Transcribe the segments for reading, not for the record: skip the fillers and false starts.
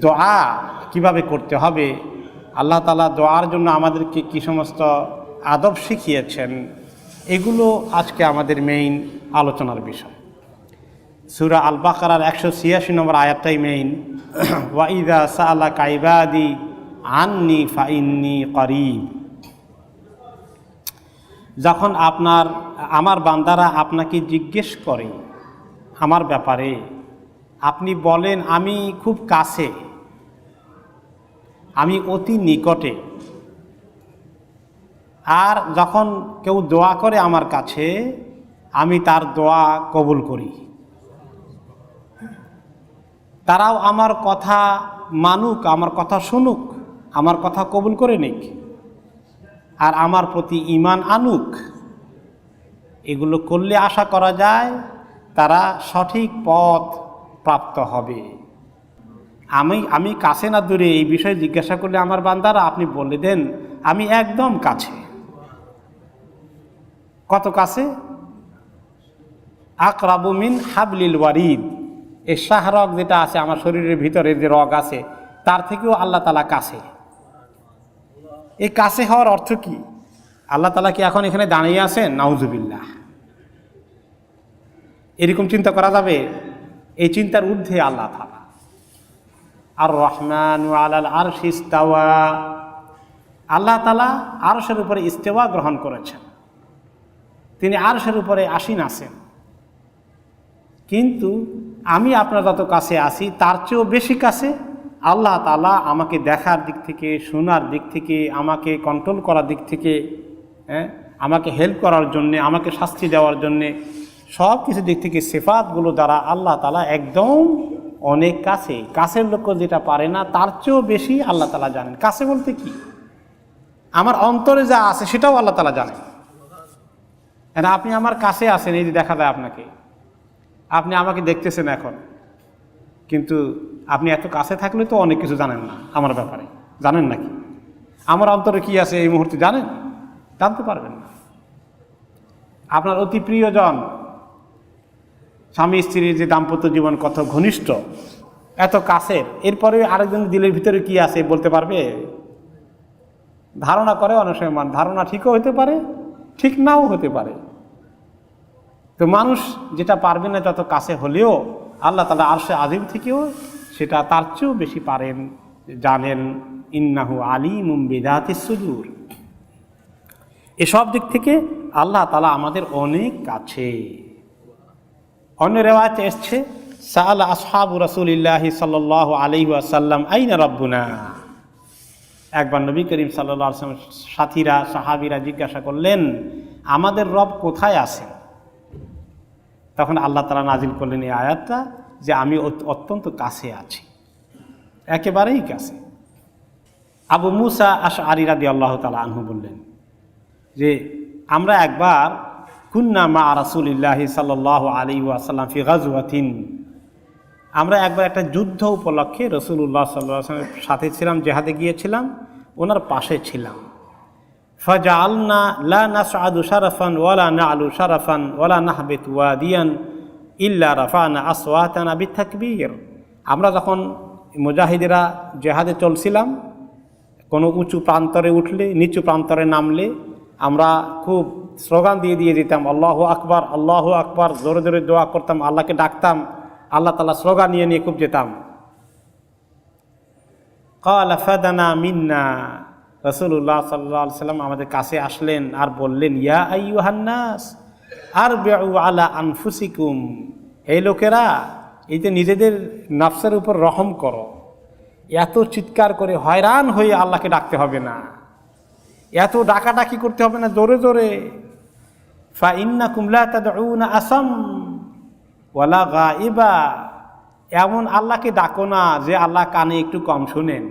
দোয়া কিভাবে করতে হবে, আল্লাহ তাআলা দোয়ার জন্য আমাদেরকে কি সমস্ত আদব শিখিয়েছেন, এগুলো আজকে আমাদের মেইন আলোচনার বিষয়। সূরা আল বাকারার 186 নম্বর আয়াতটাই মেইন। ওয়া ইযা সাআলাকা ইবাদি আন্নি ফাইন্নী করিব। যখন আমার বান্দারা আপনাকে জিজ্ঞেস করে আমার ব্যাপারে, আপনি বলেন আমি খুব কাছে, আমি অতি নিকটে। আর যখন কেউ দোয়া করে আমার কাছে, আমি তার দোয়া কবুল করি। তারাও আমার কথা মানুক, আমার কথা শুনুক, আমার কথা কবুল করে নিক, আর আমার প্রতি ঈমান আনুক। এগুলো করলে আশা করা যায় তারা সঠিক পথ প্রাপ্ত হবে। আমি কাছে না দূরে এই বিষয়ে জিজ্ঞাসা করলে আমার বান্দারা আপনি বলে দেন আমি একদম কাছে। কত কাছে? আকরাবু মিন হাবলিল ওয়ারিদ। এই শাহরগ যেটা আছে আমার শরীরের ভিতরে, যে রগ আছে, তার থেকেও আল্লাহ তাআলা কাছে। এই কাছে হওয়ার অর্থ কি? আল্লাহ তাআলা কি এখন এখানে দাঁড়িয়ে আছেন? নাউজুবিল্লাহ। এরকম চিন্তা করা যাবে? এই চিন্তার ঊর্ধ্বে আল্লাহ তাআলা। আর রহমানু আলাল আরশি ইস্তাওয়া। আল্লাহ তাআলা আরশের উপরে ইস্তেওয়া গ্রহণ করেছেন, তিনি আরশের উপরে আসীন আছেন। কিন্তু আমি আপনার যত কাছে আছি তার চেয়েও বেশি কাছে আল্লাহ তাআলা আমাকে দেখার দিক থেকে, শোনার দিক থেকে, আমাকে কন্ট্রোল করার দিক থেকে, আমাকে হেল্প করার জন্যে, আমাকে শাস্তি দেওয়ার জন্যে, সব কিছু দিক থেকে সিফাতগুলো দ্বারা আল্লাহ তাআলা একদম অনেক কাছে। কাছের লোক যেটা পারে না তার চেয়েও বেশি আল্লাহ তাআলা জানেন। কাছে বলতে কি? আমার অন্তরে যা আছে সেটাও আল্লাহ তাআলা জানেন। আপনি আমার কাছে আছেন, এই যে দেখা যায় আপনাকে, আপনি আমাকে দেখতেছেন এখন, কিন্তু আপনি এত কাছে থাকলে তো অনেক কিছু জানেন না আমার ব্যাপারে। জানেন নাকি আমার অন্তরে কি আছে এই মুহূর্তে? জানেন? জানতে পারবেন না। আপনার অতি প্রিয়জন, স্বামী স্ত্রীর যে দাম্পত্য জীবন কত ঘনিষ্ঠ, এত কাছের, এরপরে আরেকজন দিলের ভিতরে কি আছে বলতে পারবে? ধারণা করে অনেক সময়, ধারণা ঠিকও হতে পারে, ঠিক নাও হতে পারে। তো মানুষ যেটা পারবে না যত কাছে হলেও আল্লাহ তাআলা আরশে আজিম থেকেও সেটা তার চেয়েও বেশি পারেন, জানেন। ইন্নাহু আলিমুম বিযাতিস সুদূর। এসব দিক থেকে আল্লাহ তাআলা আমাদের অনেক কাছে। অন্য রিওয়ায়াতে এসেছে সাআলা আসহাবু রাসূলিল্লাহি সাল্লাল্লাহু আলাইহি ওয়াসাল্লাম আইনা রাব্বুনা। একবার নবী করিম সাল্লাল্লাহু আলাইহি ওয়াসাল্লাম সাথীরা, সাহাবীরা জিজ্ঞাসা করলেন আমাদের রব কোথায় আছেন? তখন আল্লাহ তাআলা নাজিল করলেন এই আয়াতটা যে আমি অত্যন্ত কাছে আছি, একেবারেই কাছে। আবু মুসা আশআরী রাদিয়াল্লাহু তাআলা আনহু বললেন যে আমরা একবার কুন্না মা রাসূলিল্লাহি সাল্লাল্লাহু আলাইহি ওয়াসাল্লাম ফি গাজওয়াতিন, আমরা একবার একটা যুদ্ধ উপলক্ষে রাসূলুল্লাহ সাল্লাল্লাহু আলাইহি ওয়াসাল্লামের সাথে ছিলাম, জিহাদে গিয়েছিলাম, ওনার পাশে ছিলাম। ফাজআলনা লা নাসআদু শারাফান ওয়ালা না'লু শারাফান ওয়ালা নাহবিতু ওয়াদিয়ান ইল্লা রাফা'না আসওয়াতানা বিতাকবীর। আমরা যখন মুজাহিদেরা জিহাদে চলছিলাম, কোনো উঁচু প্রান্তরে উঠলে, নিচু প্রান্তরে নামলে আমরা খুব স্লোগান দিয়ে দিয়ে যেতাম, আল্লাহু আকবার, আল্লাহু আকবার, জোরে জোরে দোয়া করতাম, আল্লাহকে ডাকতাম, আল্লাহ তাআলা স্লোগান নিয়ে নিয়ে খুব যেতাম। ক্বালা ফাদানা মিন্না, রাসূলুল্লাহ সাল্লাল্লাহু আলাইহি ওয়াসাল্লাম আমাদের কাছে আসলেন আর বললেন ইয়া আইয়ুহান নাস আরবিউ আলা আনফুসিকুম, এই লোকেরা, এই যে নিজেদের নফসের উপর রহম করো। এত চিৎকার করে হয়রান হয়ে আল্লাহকে ডাকতে হবে না, এত ডাকাডাকি করতে হবে না জোরে জোরে। ফা ইন্নাকুম লা তাদউনা আসাম ওয়ালা গায়িবা, এমন আল্লাহকে ডাকো না যে আল্লাহ কানে একটু কম শুনেন,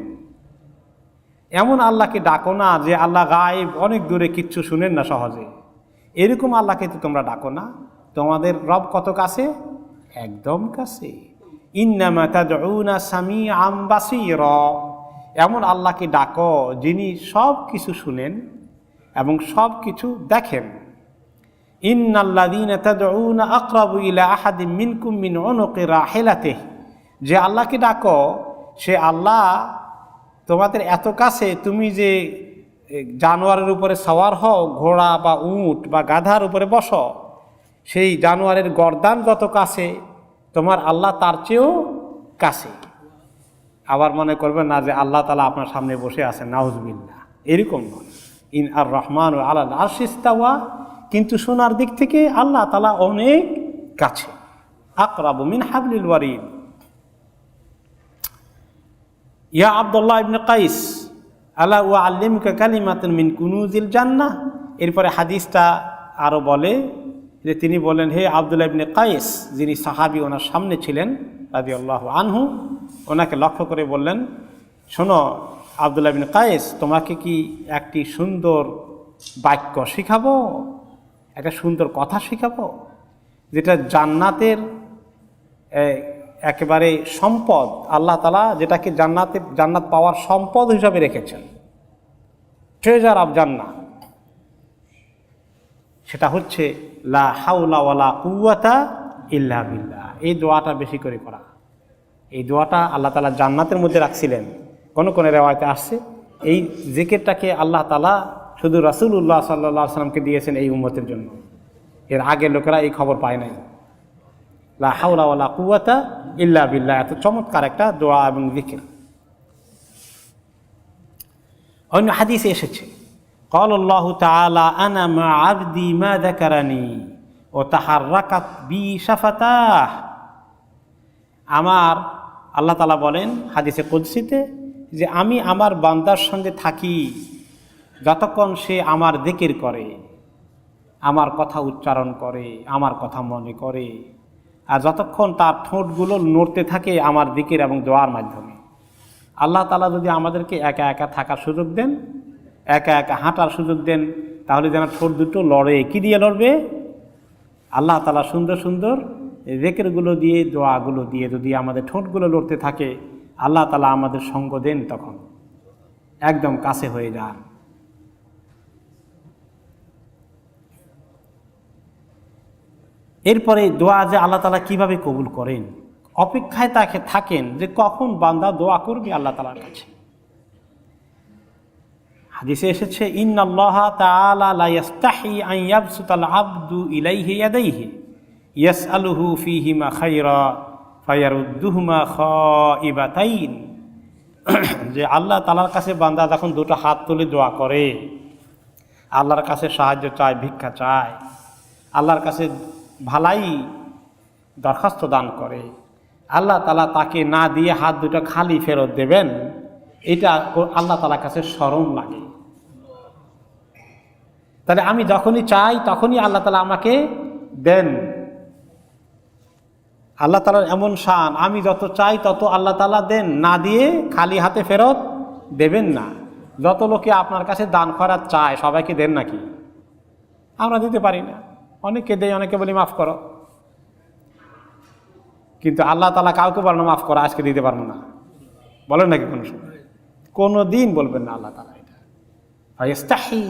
এমন আল্লাহকে ডাকো না যে আল্লাহ গায়েব, অনেক দূরে, কিচ্ছু শুনেন না সহজে। এরকম আল্লাহকে তো তোমরা ডাকো না। তোমাদের রব কত কাছে? একদম কাছে। ইন্নামা তাদউনা সামিআম বাসীরা, এমন আল্লাহকে ডাকো যিনি সব কিছু শুনেন এবং সব কিছু দেখেন। ইন্নাল্লাযীনা তাদউনা আকরাবু ইলা আহাদিম মিনকুম মিন উনুকি রাহিলাতিহি, যে আল্লাহকে ডাকো সে আল্লাহ তোমাদের এত কাছে, তুমি যে জানোয়ারের উপরে সওয়ার হও, ঘোড়া বা উট বা গাধার উপরে বসো, সেই জানোয়ারের গর্দান যত কাছে তোমার আল্লাহ তার চেয়েও কাছে। আবার মনে করবেন না যে আল্লাহ তাআলা আপনার সামনে বসে আছেন, নাউজুবিল্লাহ, এরকম নয়। ইন আর রহমান আলাল আরশি ইস্তাওয়া, কিন্তু শোনার দিক থেকে আল্লাহ তাআলা অনেক কাছে, আকরাবু মিন হাবলিল ওয়ারিদ। ইয়া আব্দুল্লাহ ইবনে কাইস আলা উআল্লিমুকা কালিমাতান মিন কুনুজিল জান্নাহ। এরপরে হাদিসটা আরও বলে যে তিনি বলেন, হে আব্দুল্লাহ ইবনে কাইস, যিনি সাহাবী ওনার সামনে ছিলেন রাদিয়াল্লাহু আনহু, ওনাকে লক্ষ্য করে বললেন, শোনো আব্দুল্লাহ ইবনে কাইস, তোমাকে কি একটি সুন্দর বাক্য শিখাবো, একটা সুন্দর কথা শিখাবো, যেটা জান্নাতের একেবারে সম্পদ, আল্লাহ তাআলা যেটাকে জান্নাত পাওয়ার সম্পদ হিসাবে রেখেছেন, ট্রেজার অফ জান্নাত। সেটা হচ্ছে লা হাওলা ওয়ালা কুওয়াতা ইল্লা বিল্লাহ। এই দোয়াটা বেশি করে করা। এই দোয়াটা আল্লাহ তাআলা জান্নাতের মধ্যে রাখছিলেন। কোন রিওয়ায়াতে আসছে এই জিকিরটাকে আল্লাহ তাআলা শুধু রাসূলুল্লাহ সাল্লাল্লাহু আলাইহি ওয়াসাল্লামকে দিয়েছেন এই উম্মতের জন্য। এর আগে লোকেরা এই খবর পায় নাই। লা হাওলা ওয়ালা কুওয়াতা ইল্লা বিল্লাহ, এত চমৎকার একটা দোয়া এবং জিকির। অন্য হাদিসে এসেছে, قال الله تعالى أنا مع عبدي ما ذكرني وتحركت بي شفتاه। আমার আল্লাহ তাআলা বলেন হাদিসে কুদসিতে যে আমি আমার বান্দার সঙ্গে থাকি যতক্ষণ সে আমার জিকির করে, আমার কথা উচ্চারণ করে, আমার কথা মনে করে, আর যতক্ষণ তার ঠোঁটগুলো নড়তে থাকে আমার জিকির এবং দোয়ার মাধ্যমে। আল্লাহ তাআলা যদি আমাদেরকে একা একা থাকার সুযোগ দেন, একা একা হাঁটার সুযোগ দেন, তাহলে যেন ঠোঁট দুটো লড়ে। কি দিয়ে লড়বে? আল্লাহ তাআলা সুন্দর সুন্দর জিকিরগুলো দিয়ে, দোয়াগুলো দিয়ে যদি আমাদের ঠোঁটগুলো লড়তে থাকে, আল্লাহ তাআলা আমাদের সঙ্গ দেন, তখন একদম কাছে হয়ে যান। এরপরে দোয়া যে আল্লাহ তাআলা কিভাবে কবুল করেন, অপেক্ষায় তাকে থাকেন যে কখন বান্দা দোয়া করবে আল্লাহ তাআলার কাছে। হাদিসে এসেছে, ইন্নাল্লাহা তাআলা লা ইস্তাহি আন ইয়াবসুতাল আবদু ইলাইহি ইয়াদাইহি ইয়াসআলুহু ফীহিমা খায়রা ফায়ারুদ্দুহুমা খাইবাতাইন। যে আল্লাহ তাআলার কাছে বান্দা যখন দুটো হাত তুলে দোয়া করে, আল্লাহর কাছে সাহায্য চায়, ভিক্ষা চায়, আল্লাহর কাছে ভালাই দরখাস্ত দান করে, আল্লাহ তাআলা তাকে না দিয়ে হাত দুটো খালি ফেরত দেবেন, এটা আল্লাহ তাআলার কাছে শরম লাগে। তাহলে আমি যখনই চাই তখনই আল্লাহ তাআলা আমাকে দেন। আল্লাহ তাআলার এমন শান, আমি যত চাই তত আল্লাহ তাআলা দেন, না দিয়ে খালি হাতে ফেরত দেবেন না। যত লোকে আপনার কাছে দান খয়রাত চায়, সবাইকে দেন নাকি? আমরা দিতে পারি না। অনেকে দেয়, অনেকে বলি মাফ করো, কিন্তু আল্লাহ তাআলা কাউকে বলেন মাফ করো, আজকে দিতে পারবো না, বলেন নাকি? কোনো সময় কোনো দিন বলবেন না আল্লাহ তাআলা এটা। ফায়াস্তাহি,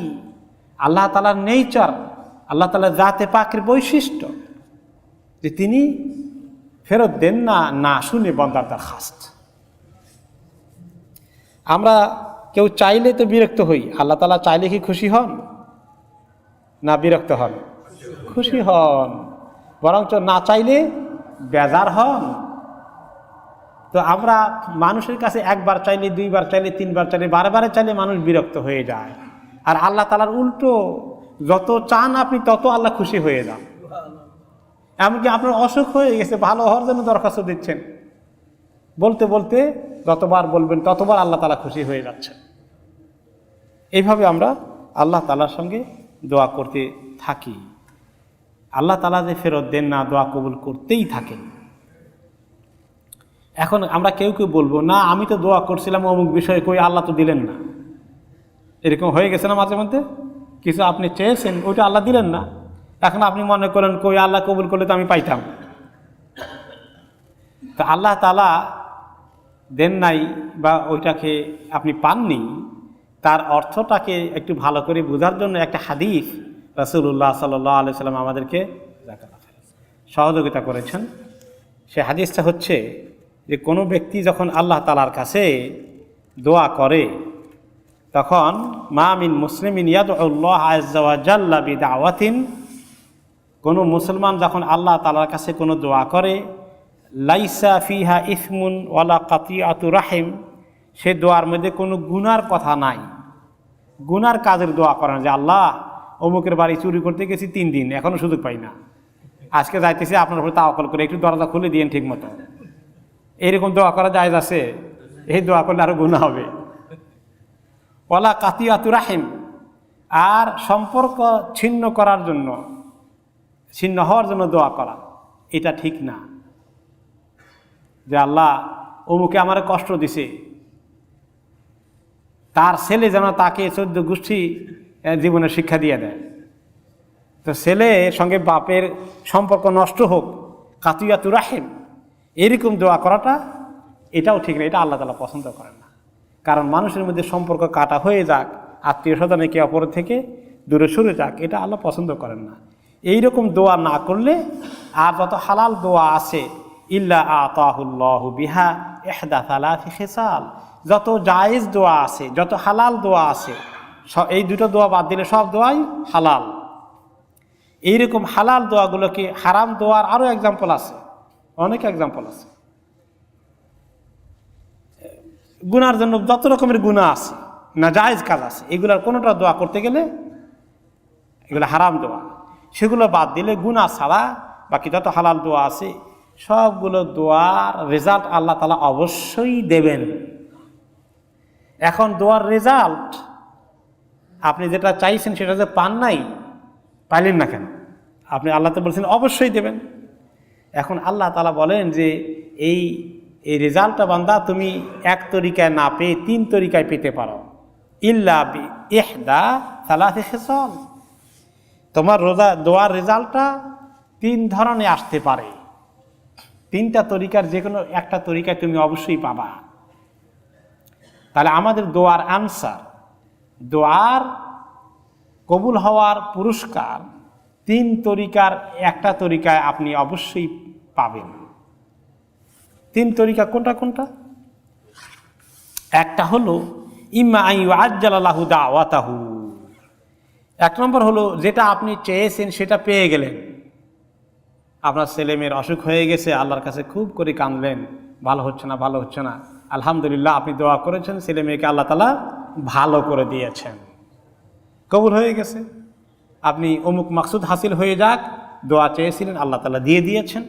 আল্লাহ তাআলার নেচার, আল্লাহ তাআলার জাতে পাকের বৈশিষ্ট্য যে তিনি ফেরত দেন না, না শুনে বান্দার দরখাস্ত। আমরা কেউ চাইলে তো বিরক্ত হই, আল্লাহ তাআলা চাইলে কি খুশি হন না বিরক্ত হন? খুশি হন। বরঞ্চ না চাইলে বেজার হন। তো আমরা মানুষের কাছে একবার চাইলে, দুইবার চাইলে, তিনবার চাইলে, বারবারে চাইলে মানুষ বিরক্ত হয়ে যায়। আর আল্লাহ তাআলার উল্টো, যত চান আপনি তত আল্লাহ খুশি হয়ে যান। এমনকি আপনার অসুখ হয়ে গেছে, ভালো হওয়ার জন্য দরখাস্ত দিচ্ছেন, বলতে বলতে যতবার বলবেন ততবার আল্লাহ তাআলা খুশি হয়ে যাচ্ছে। এইভাবে আমরা আল্লাহ তাআলার সঙ্গে দোয়া করতে থাকি। আল্লাহ তাআলা যে ফেরত দেন না, দোয়া কবুল করতেই থাকেন। এখন আমরা কেউ কেউ বলবো না, আমি তো দোয়া করছিলাম অমুক বিষয়ে, কই আল্লাহ তো দিলেন না। এরকম হয়ে গেছে না মাঝে মধ্যে? কিছু আপনি চেয়েছেন, ওইটা আল্লাহ দিলেন না, এখন আপনি মনে করেন কই আল্লাহ কবুল করলে তো আমি পাইতাম। তো আল্লাহ তাআলা দেন নাই বা ওইটাকে আপনি পাননি, তার অর্থটাকে একটু ভালো করে বোঝার জন্য একটা হাদিস রাসূলুল্লাহ সাল্লাল্লাহু আলাইহি সাল্লাম আমাদেরকে সহযোগিতা করেছেন। সে হাদিসটা হচ্ছে যে কোনো ব্যক্তি যখন আল্লাহ তাআলার কাছে দোয়া করে তখন মা মিন মুসলিমিন ইয়াদউল্লাহ আযজা ওয়া জাল্লা বিদাওয়াতিন, কোনো মুসলমান যখন আল্লাহ তাআলার কাছে কোনো দোয়া করে লাইসা ফিহা ইসমুন ওয়ালা কাতিআতু রাহিম, সে দোয়ার মধ্যে কোনো গুনার কথা নাই, গুনার কাজের দোয়া করে না যে আল্লাহ অমুকের বাড়ি চুরি করতে গেছি 3 দিন এখনো সুযোগ পাই না, আজকে যাইতেছি আপনার উপরে তাওয়াক্কুল করে একটু দরজা খুলে দিয়েন ঠিক মতো, এইরকম দোয়া করা জায়েজ আছে? এই দোয়া করলে আরো গুনাহ হবে। ওয়ালা কাতিআতু রাহিম, আর সম্পর্ক ছিন্ন করার জন্য, ছিন্ন হওয়ার জন্য দোয়া করা, এটা ঠিক না। যে আল্লাহ অমুকে আমারে কষ্ট দিছে, তার ছেলে যেন তাকে 14 গোষ্ঠী জীবনের শিক্ষা দিয়ে দেয়, তো ছেলের সঙ্গে বাপের সম্পর্ক নষ্ট হোক, কাতিআতু রাহিম, এরকম দোয়া করাটা এটাও ঠিক না, এটা আল্লাহ তাআলা পছন্দ করেন না। কারণ মানুষের মধ্যে সম্পর্ক কাটা হয়ে যাক, আত্মীয় স্বজন একে অপরের থেকে দূরে সরে যাক, এটা আল্লাহ পছন্দ করেন না। এইরকম দোয়া না করলে, আর যত হালাল দোয়া আছে ইল্লা আতাহুল্লাহু বিহা ইহদা সালাসি খিসাল, যত জায়েজ দোয়া আছে, যত হালাল দোয়া আছে, এই দুটো দোয়া বাদ দিলে সব দোয়াই হালাল। এইরকম হালাল দোয়াগুলোকে, হারাম দোয়ার আরও এক্সাম্পল আছে, অনেক এক্সাম্পল আছে। গুনার জন্য যত রকমের গুনাহ আছে, না জায়েজ কাজ আছে, এগুলার কোনোটা দোয়া করতে গেলে এগুলো হারাম দোয়া, সেগুলো বাদ দিলে গুনাহ ছাড়া বাকি যত হালাল দোয়া আছে সবগুলো দোয়ার রেজাল্ট আল্লাহ তাআলা অবশ্যই দেবেন। এখন দোয়ার রেজাল্ট আপনি যেটা চাইছেন সেটা যে পান নাই, পাইলেন না কেন? আপনি আল্লাহ তো বলছেন অবশ্যই দেবেন। এখন আল্লাহ তাআলা বলেন যে এই রেজাল্টটা বান্দা তুমি এক তরিকায় না পেয়ে 3 তরিকায় পেতে পারো, ইল্লা বি ইহদা সালাসি খিসাল, তোমার দোয়ার রেজাল্টটা 3 ধরনে আসতে পারে, 3টা তরিকার যে কোনো একটা তরিকায় তুমি অবশ্যই পাবা। তাহলে আমাদের দোয়ার আনসার, দোয়ার কবুল হওয়ার পুরস্কার 3 তরিকার একটা তরিকায় আপনি অবশ্যই পাবেন। 3 তরিকা কোনটা কোনটা? একটা হলো ইম্মা আন ইউআজ্জালা লাহু দাওয়াতাহু, 1 নম্বর হলো যেটা আপনি চেয়েছেন সেটা পেয়ে গেলেন। আপনার ছেলে মেয়ের অসুখ হয়ে গেছে, আল্লাহর কাছে খুব করে কাঁদলেন, ভালো হচ্ছে না, ভালো হচ্ছে না, আলহামদুলিল্লাহ আপনি দোয়া করেছেন, ছেলে মেয়েকে আল্লাহ তাআলা ভালো করে দিয়েছেন, কবুল হয়ে গেছে। আপনি অমুক মাকসুদ হাসিল হয়ে যাক, দোয়া চেয়েছিলেন, আল্লাহ তাআলা দিয়ে দিয়েছেন,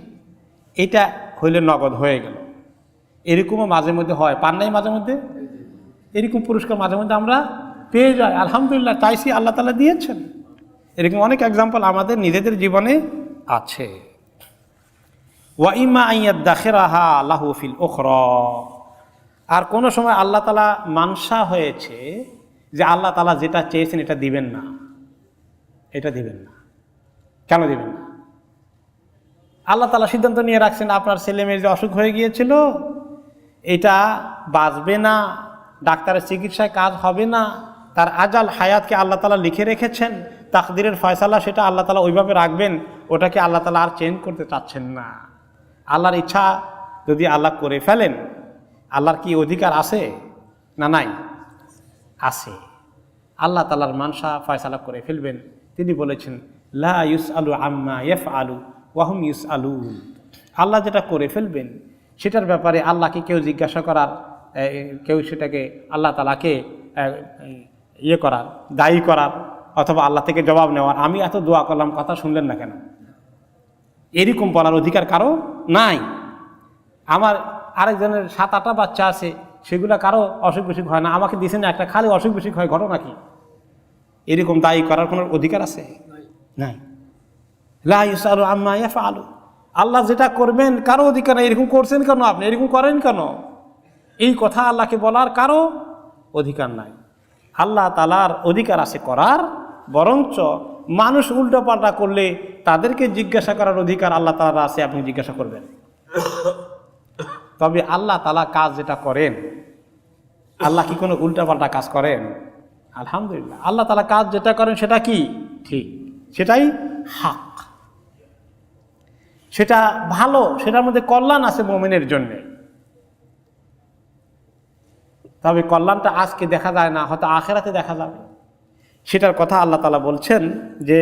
এটা হইলে নগদ হয়ে গেল। এরকমও মাঝে মধ্যে হয়, পান নাই মাঝে মধ্যে, এরকম পুরস্কার মাঝে মধ্যে আমরা পেয়ে যাই, আলহামদুলিল্লাহ চাইছি আল্লাহ তাআলা দিয়েছেন। এরকম অনেক এক্সাম্পল আমাদের নিজেদের জীবনে আছে। ওয়া ইম্মা আন ইয়াদাখিরাহা লাহু ফিল উখরা, আর কোনো সময় আল্লাহ তাআলা মানসা হয়েছে যে আল্লাহ তাআলা যেটা চেয়েছেন এটা দিবেন না, এটা দিবেন না। কেন দিবেন না? আল্লাহ তাআলা সিদ্ধান্ত নিয়ে রাখছেন আপনার ছেলে মেয়ের যে অসুখ হয়ে গিয়েছিল এটা বাঁচবে না, ডাক্তারের চিকিৎসায় কাজ হবে না, তার আজাল হায়াতকে আল্লাহ তাআলা লিখে রেখেছেন, তাকদিরের ফয়সালা সেটা আল্লাহ তাআলা ওইভাবে রাখবেন, ওটাকে আল্লাহ তাআলা আর চেঞ্জ করতে চাচ্ছেন না। আল্লাহর ইচ্ছা যদি আল্লাহ করে ফেলেন, আল্লাহর কি অধিকার আছে না নাই? আছে। আল্লাহ তাআলার মানসা ফয়সালা করে ফেলবেন। তিনি বলেছেন লা ইউসআলু আম্মা ইয়াফআলু ওয়া হুম ইউসআলুন, আল্লাহ যেটা করে ফেলবেন সেটার ব্যাপারে আল্লাহকে কেউ জিজ্ঞাসা করার, কেউ সেটাকে আল্লাহ তাআলাকে করার, দায়ী করার, অথবা আল্লাহ থেকে জবাব নেওয়ার, আমি এত দোয়া করলাম কথা শুনলেন না কেন, এরকম বলার অধিকার কারো নাই। আমার আরেকজনের 7-8টা বাচ্চা আছে, সেগুলো কারো অসুখ বিসুখ হয় না, আমাকে দিয়েছেন একটা, খালি অসুখ বিসুখ হয়, ঘটনা কি? এরকম দায়ী করার কোনো অধিকার আছে? নাই। লা ইউসআলু আম্মা ইয়াফআলু, আল্লাহ যেটা করবেন কারো অধিকার নেই, এরকম করছেন কেন আপনি, এরকম করেন কেন, এই কথা আল্লাহকে বলার কারো অধিকার নাই। আল্লাহ তাআলার অধিকার আছে করার, বরঞ্চ মানুষ উল্টোপাল্টা করলে তাদেরকে জিজ্ঞাসা করার অধিকার আল্লাহ তাআলার আছে, আপনি জিজ্ঞাসা করবেন। তবে আল্লাহ তাআলা কাজ যেটা করেন, আল্লাহ কি কোনো উল্টাপাল্টা কাজ করেন? আলহামদুলিল্লাহ, আল্লাহ তাআলা কাজ যেটা করেন সেটা কি ঠিক, সেটাই হক, সেটা ভালো, সেটার মধ্যে কল্যাণ আছে মুমিনের জন্যে। তবে কল্যাণটা আজকে দেখা যায় না, হয়তো আখেরাতে দেখা যাবে। সেটার কথা আল্লাহ তাআলা বলছেন যে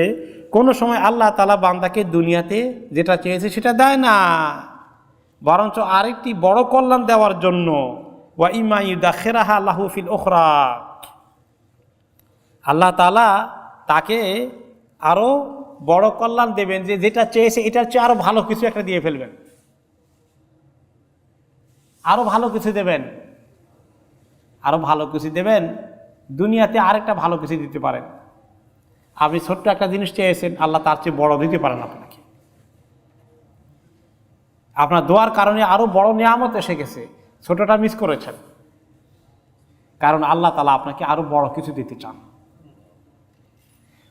কোনো সময় আল্লাহ তাআলা বান্দাকে দুনিয়াতে যেটা চেয়েছে সেটা দেয় না, বরঞ্চ আরেকটি বড় কল্যাণ দেওয়ার জন্য ওয়া ইমা ইউদাখিরাহা লাহু ফিল উখরা, আল্লাহ তাআলা তাকে আরো বড় কল্যাণ দেবেন, যে যেটা চেয়েছে এটার চেয়ে আরো ভালো কিছু একটা দিয়ে ফেলবেন, আরো ভালো কিছু দেবেন, আরো ভালো কিছু দেবেন। দুনিয়াতে আরেকটা ভালো কিছু দিতে পারেন। আপনি ছোট্ট একটা জিনিস চেয়েছেন, আল্লাহ তার চেয়ে বড় দিতে পারেন আপনাকে। আপনার দোয়ার কারণে আরো বড় নিয়ামত এসে গেছে, ছোটটা মিস করেছেন, কারণ আল্লাহ তাআলা আপনাকে আরো বড় কিছু দিতে চান।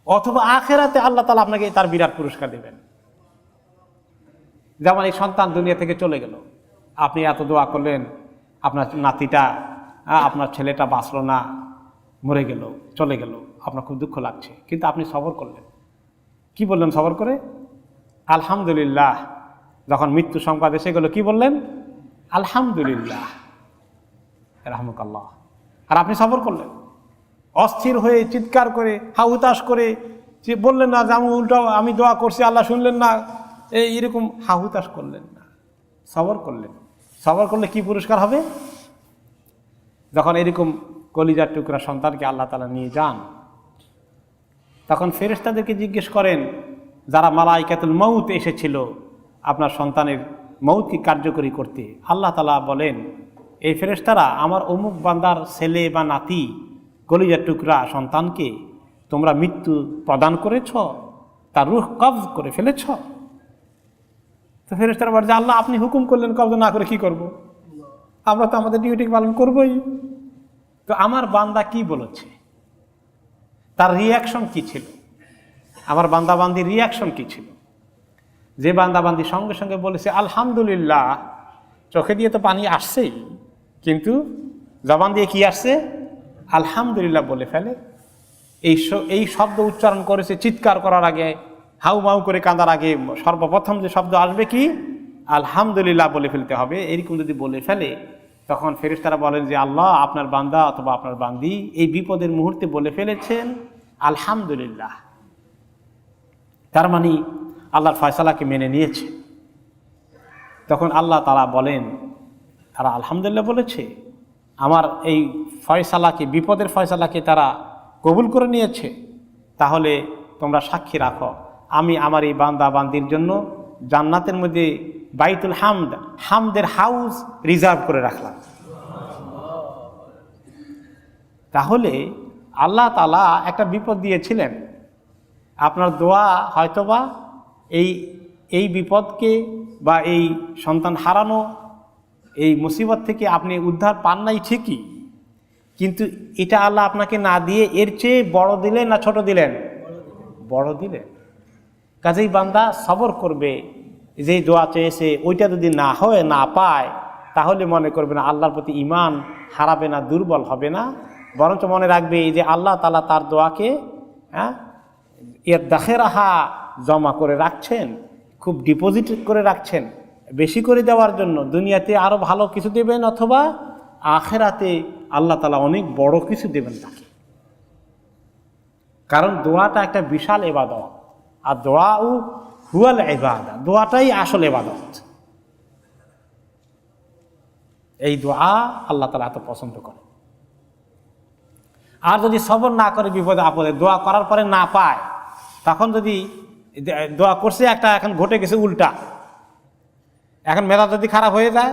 অথবা আখেরাতে আল্লাহ তাআলা আপনাকে তার বিরাট পুরস্কার দেবেন। যেমন এই সন্তান দুনিয়া থেকে চলে গেল, আপনি এত দোয়া করলেন, আপনার নাতিটা, আপনার ছেলেটা বাঁচলো না, মরে গেল, চলে গেল, আপনার খুব দুঃখ লাগছে, কিন্তু আপনি সবর করলেন। কি বললেন সবর করে? আলহামদুলিল্লাহ। যখন মৃত্যু সংবাদ এসে গেল কি বললেন? আলহামদুলিল্লাহ রাহমাকাল্লাহ। আর আপনি সবর করলেন, অস্থির হয়ে চিৎকার করে হাহুতাশ করে বললেন না যে আমি উল্টো আমি দোয়া করছি আল্লাহ শুনলেন না, এইরকম হাহুতাশ করলেন না, সবর করলেন। সবর করলে কি পুরস্কার হবে? যখন এরকম কলিজার টুকরা সন্তানকে আল্লাহ তাআলা নিয়ে যান, তখন ফেরেশতাদেরকে জিজ্ঞেস করেন, যারা মালাইকাতুল মউত এসেছিল আপনার সন্তানের মউতকে কার্যকরী করতে, আল্লাহ তাআলা বলেন, এই ফেরেশতারা আমার অমুক বান্দার ছেলে বা নাতি কলিজার টুকরা সন্তানকে তোমরা মৃত্যু প্রদান করেছ, তার রূহ কবজ করে ফেলেছ। তো ফেরেশতারা বলে যে আল্লাহ আপনি হুকুম করলেন, কবজ না করে কি করব? আমরা তো আমাদের ডিউটি পালন করবই। তো আমার বান্দা কি বলেছে, তার রিয়াকশন কি ছিল, আমার বান্দা বান্দির রিয়াকশন কি ছিল? যে বান্দা বান্দি সঙ্গে সঙ্গে বলেছে আলহামদুলিল্লাহ, চোখে দিয়ে তো পানি আসছেই, কিন্তু জবান দিয়ে কি আসছে? আলহামদুলিল্লাহ বলে ফেলে। এই শব্দ উচ্চারণ করেছে চিৎকার করার আগে, হাউ মাউ করে কাঁদার আগে সর্বপ্রথম যে শব্দ আসবে কি? আলহামদুলিল্লাহ বলে ফেলতে হবে। এরকম যদি বলে ফেলে, তখন ফেরেশতারা বলেন যে আল্লাহ আপনার বান্দা অথবা আপনার বান্দি এই বিপদের মুহূর্তে বলে ফেলেছেন আলহামদুলিল্লাহ, তার মানে আল্লাহর ফয়সালাকে মেনে নিয়েছে। তখন আল্লাহ তাআলা বলেন, তারা আলহামদুলিল্লাহ বলেছে, আমার এই ফয়সালাকে, বিপদের ফয়সালাকে তারা কবুল করে নিয়েছে, তাহলে তোমরা সাক্ষী রাখো, আমি আমার এই বান্দা বান্দির জন্য জান্নাতের মধ্যে বাইতুল হামদ, হামদের হাউস রিজার্ভ করে রাখলাম। তাহলে আল্লাহ তাআলা একটা বিপদ দিয়েছিলেন, আপনার দোয়া হয়তোবা এই বিপদকে বা এই সন্তান হারানো এই মুসিবত থেকে আপনি উদ্ধার পান নাই ঠিকই, কিন্তু এটা আল্লাহ আপনাকে না দিয়ে এর চেয়ে বড় দিলেন না ছোট দিলেন? বড় দিলেন। কাজেই বান্দা সবর করবে, যেই দোয়া চেয়েছে ওইটা যদি না হয়, না পায়, তাহলে মনে করবে না আল্লাহর প্রতি ঈমান হারাবে না, দুর্বল হবে না, বরঞ্চ মনে রাখবে যে আল্লাহ তাআলা তার দোয়াকে দাখিরাহা জমা করে রাখছেন, খুব ডিপোজিট করে রাখছেন, বেশি করে দেওয়ার জন্য। দুনিয়াতে আরো ভালো কিছু দেবেন, অথবা আখিরাতে আল্লাহ তাআলা অনেক বড় কিছু দেবেন তাকে। কারণ দোয়াটা একটা বিশাল ইবাদত, আর দোয়াউ হুয়াল ইবাদা, দোয়াটাই আসল ইবাদত। এই দোয়া আল্লাহ তাআলা এত পছন্দ করে। আর যদি সবর না করে বিপদে আপদে দোয়া করার পরে না পায়, তখন যদি দোয়া করছে একটা, এখন ঘটে গেছে উল্টা, এখন মেজাজ যদি খারাপ হয়ে যায়,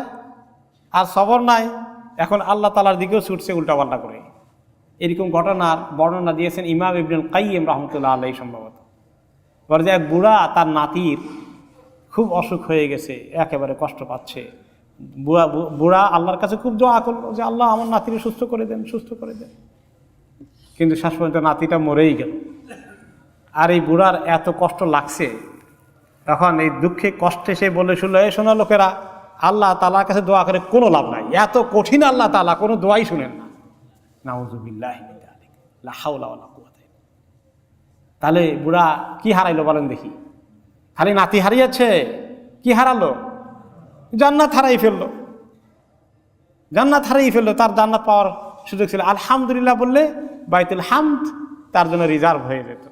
আর সবর নাই, এখন আল্লাহ তাআলার দিকেও ছুটছে উল্টা পাল্টা করে। এরকম ঘটনার বর্ণনা দিয়েছেন ইমাম ইবনুল কাইয়িম রাহমাতুল্লাহ আলাইহি সম্ভবত। বলে যে এক বুড়া, তার নাতির খুব অসুখ হয়ে গেছে, একেবারে কষ্ট পাচ্ছে। বুড়া আল্লাহর কাছে খুব দোয়া করলো যে আল্লাহ আমার নাতিকে সুস্থ করে দেন, সুস্থ করে দেন। কিন্তু শেষ পর্যন্ত নাতিটা মরেই গেল। আর এই বুড়ার এত কষ্ট লাগছে, তখন এই দুঃখে কষ্টে সে বলে শুনলো, এই শোনো লোকেরা, আল্লাহ তাআলার কাছে দোয়া করে কোনো লাভ নাই, এত কঠিন আল্লাহ তাআলা কোনো দোয়াই শুনেন না। নাউযুবিল্লাহি মিন যালিক, লা হাওলা ওয়ালা কুওয়াতা। তাহলে বুড়া কি হারাইলো বলেন দেখি? খালি নাতি হারিয়েছে, কি হারালো? জান্নাত হারাই ফেললো, জান্নাত হারাই ফেললো। তার জান্নাত পাওয়ার সুযোগ ছিল, আলহামদুলিল্লাহ বললে বাইতুল হামদ তার জন্য রিজার্ভ হয়ে যেত।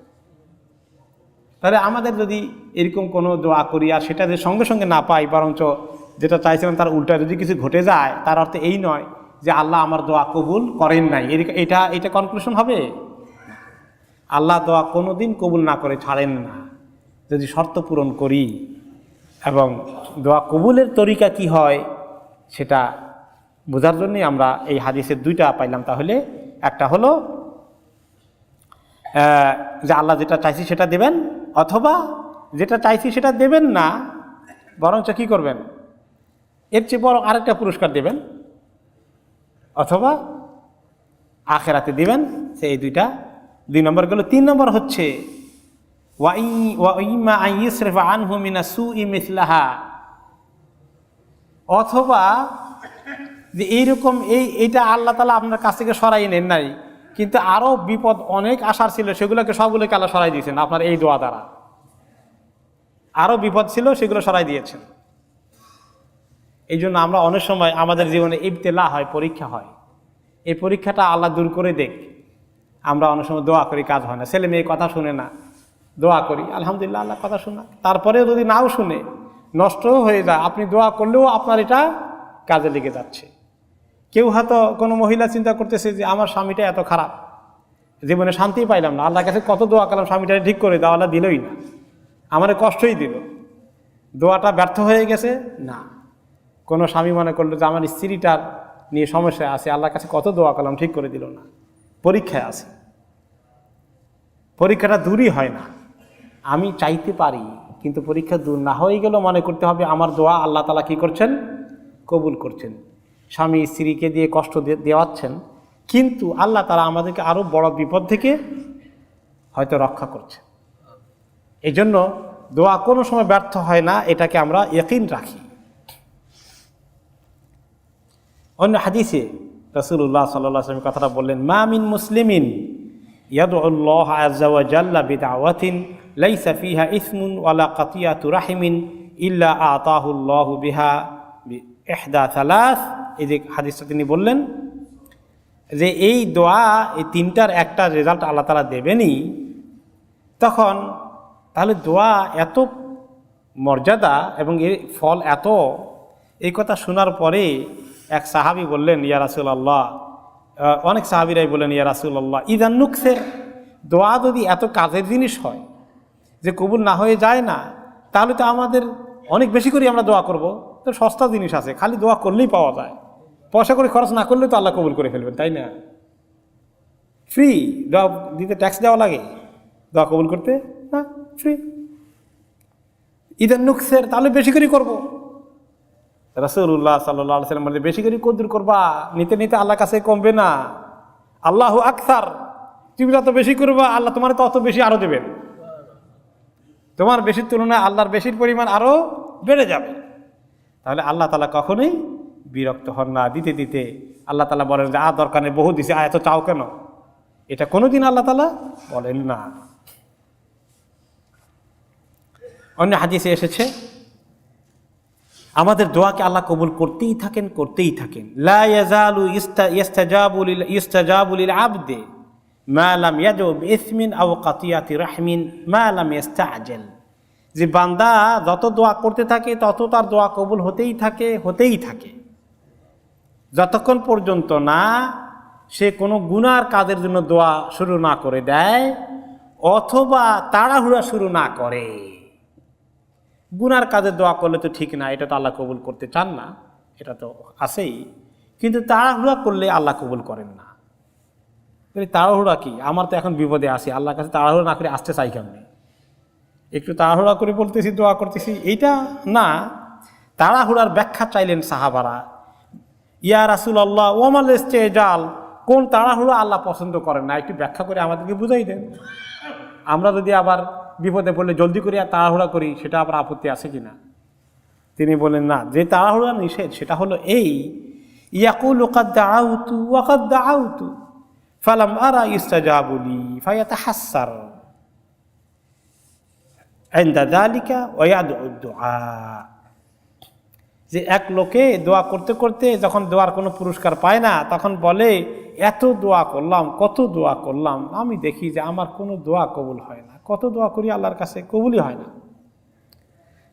তাহলে আমাদের যদি এরকম কোনো দোয়া করি আর সেটা যে সঙ্গে সঙ্গে না পাই, বরঞ্চ যেটা চাইছিলাম তার উল্টা যদি কিছু ঘটে যায়, তার অর্থ এই নয় যে আল্লাহ আমার দোয়া কবুল করেন নাই, এটা কনক্লুশন হবে। আল্লাহ দোয়া কোনো দিন কবুল না করে ছাড়েন না, যদি শর্ত পূরণ করি। এবং দোয়া কবুলের তরিকা কি হয় সেটা বোঝার জন্যই আমরা এই হাদিসের দুইটা পাইলাম। তাহলে একটা হলো যে আল্লাহ যেটা চাইছি সেটা দেবেন, অথবা যেটা চাইছি সেটা দেবেন না, বরঞ্চ কি করবেন, এর চেয়ে বড় আরেকটা পুরস্কার দেবেন, অথবা আখেরাতে দিবেন। সেই দুইটা 2 নম্বর গেল। 3 নম্বর হচ্ছে অথবা যে এইরকম এইটা আল্লাহ তাআলা আপনার কাছ থেকে সরাই নেন নাই, কিন্তু আরো বিপদ অনেক আসার ছিল, সেগুলোকে সবগুলোকে আল্লাহ সরাই দিয়েছেন আপনার এই দোয়া দ্বারা। আরো বিপদ ছিল, সেগুলো সরাই দিয়েছেন। এই জন্য আমরা অনেক সময় আমাদের জীবনে ইবতিলা হয়, পরীক্ষা হয়, এই পরীক্ষাটা আল্লাহ দূর করে দেখ। আমরা অনেক সময় দোয়া করি, কাজ হয় না, ছেলে মেয়ে কথা শুনে না, দোয়া করি আলহামদুলিল্লাহ আল্লাহ কথা শোনা, তারপরেও যদি নাও শুনে নষ্টও হয়ে যায়, আপনি দোয়া করলেও আপনার এটা কাজে লেগে যাচ্ছে। কেউ হয়তো কোনো মহিলা চিন্তা করতেছে যে আমার স্বামীটা এত খারাপ, জীবনে শান্তি পাইলাম না, আল্লাহর কাছে কত দোয়া করলাম স্বামীটা ঠিক করে দাও, আল্লাহ দিলই না, আমার কষ্টই দিল, দোয়াটা ব্যর্থ হয়ে গেছে। না, কোনো স্বামী মনে করলো যে আমার স্ত্রীটার নিয়ে সমস্যা আছে, আল্লাহর কাছে কত দোয়া করলাম ঠিক করে দিল না, পরীক্ষায় আছে। পরীক্ষাটা দূরই হয় না, আমি চাইতে পারি কিন্তু পরীক্ষা দূর না হয়ে গেল মনে করতে হবে আমার দোয়া আল্লাহ তাআলা কি করছেন, কবুল করছেন। স্বামী স্ত্রীকে দিয়ে কষ্ট দেওয়াচ্ছেন, কিন্তু আল্লাহ তাআলা আমাদেরকে আরো বড় বিপদ থেকে হয়তো রক্ষা করছেন। এই জন্য দোয়া কোনো সময় ব্যর্থ হয় না, এটাকে আমরা ইয়াকিন রাখি। অন্য হাদিসে রাসূলুল্লাহ সাল্লাল্লাহু আলাইহি ওয়াসাল্লাম কথাটা বললেন, মা মিন মুসলিমিন ইয়াদউল্লাহ আযজা ওয়া জাল্লা বিদাওয়াতিন লাইসা ফিহা ইসমুন ওয়ালা কাতিয়াতু রাহিমিন ইল্লা আতাহুল্লাহু বিহা ইহদা সালাস। এই যে হাদিসটা তিনি বললেন যে এই দোয়া, এই 3টার একটা রেজাল্ট আল্লাহ তাআলা দেবেনই। তখন তাহলে দোয়া এত মর্যাদা এবং এর ফল এত, এই কথা শোনার পরে এক সাহাবী বললেন, ইয়া রাসূলুল্লাহ, অনেক সাহাবীরাই বললেন, ইয়া রাসূলুল্লাহ ইযান নুকসির, দোয়া যদি এত কাজের জিনিস হয় যে কবুল না হয়ে যায় না, তাহলে তো আমাদের অনেক বেশি করে আমরা দোয়া করব। তো সস্তা জিনিস আছে, খালি দোয়া করলেই পাওয়া যায়, পয়সা করে খরচ না করলেও তো আল্লাহ কবুল করে ফেলবেন, তাই না? ফ্রি দোয়া দিতে ট্যাক্স দেওয়া লাগে দোয়া কবুল করতে? না, ফ্রি। ইযান নুকসির, তাহলে বেশি করে করব। রাসূলুল্লাহ সাল্লাল্লাহু আলাইহি ওয়াসাল্লাম বলে, বেশি করে কদর করবা, নিতে নিতে আল্লাহর কাছে কমবে না। আল্লাহু আকসার, তুমি যত বেশি করবা আল্লাহ তোমার তত বেশি আরো দেবেন, তোমার বেশির তুলনায় আল্লাহর বেশির পরিমাণ আরো বেড়ে যাবে। তাহলে আল্লাহ তাআলা কখনোই বিরক্ত হন না, দিতে দিতে আল্লাহ তাআলা বলেন যে দরকার নেই, বহু দিছে, এত চাও কেন, এটা কোনোদিন আল্লাহ তাআলা বলেন না। অন্য হাদিসে এসেছে আমাদের দোয়াকে আল্লাহ কবুল করতেই থাকেন, করতেই থাকেন। লা ইয়াজালু ইস্তাজাবু লিল আবদি মা লাম ইয়াদউ বিইসমিন আও কাতিয়াতি রাহমিন মা লাম ইস্তাআজাল। যে বান্দা যত দোয়া করতে থাকে তত তার দোয়া কবুল হতেই থাকে, হতেই থাকে, যতক্ষণ পর্যন্ত না সে কোনো গুনার কাজের জন্য দোয়া শুরু না করে দেয়, অথবা তাড়াহুড়া শুরু না করে। গুনার কাজে দোয়া করলে তো ঠিক না, এটা তো আল্লাহ কবুল করতে চান না, এটা তো আছেই। কিন্তু তাড়াহুড়া করলে আল্লাহ কবুল করেন না। তাড়াহুড়া কি, আমার তো এখন বিপদে আছি, আল্লাহর কাছে তাড়াহুড়া না করে আসতে চাই কেমনি, একটু তাড়াহুড়া করে বলতেছি দোয়া করতেছি, এইটা না। তাড়াহুড়ার ব্যাখ্যা চাইলেন সাহাবারা, ইয়া রাসূলুল্লাহ ওয়ামাল ইস্তেজাল, কোন তাড়াহুড়া আল্লাহ পছন্দ করেন না, একটু ব্যাখ্যা করে আমাদেরকে বুঝাই দেন। আমরা যদি আবার বিপদে পড়লে জলদি করে আর তাড়াহুড়া করি, সেটা আবার আপত্তি আছে কিনা? তিনি বলেন না, যে তাড়াহুড়া নিষেধ সেটা হলো এই, ইয়াকুলু কাদ দাআউতু ওয়া কাদ দাআউতু ফালাম আরা ইস্তাজাবু লি ফায়াতাহাসসার ইনদা যালিকা ওয়া ইয়াদউ দুআ। যে এক লোকে দোয়া করতে করতে যখন দোয়ার কোনো পুরস্কার পায় না, তখন বলে এত দোয়া করলাম, কত দোয়া করলাম, আমি দেখি যে আমার কোনো দোয়া কবুল হয় না, কত দোয়া করি আল্লাহর কাছে কবুলই হয় না।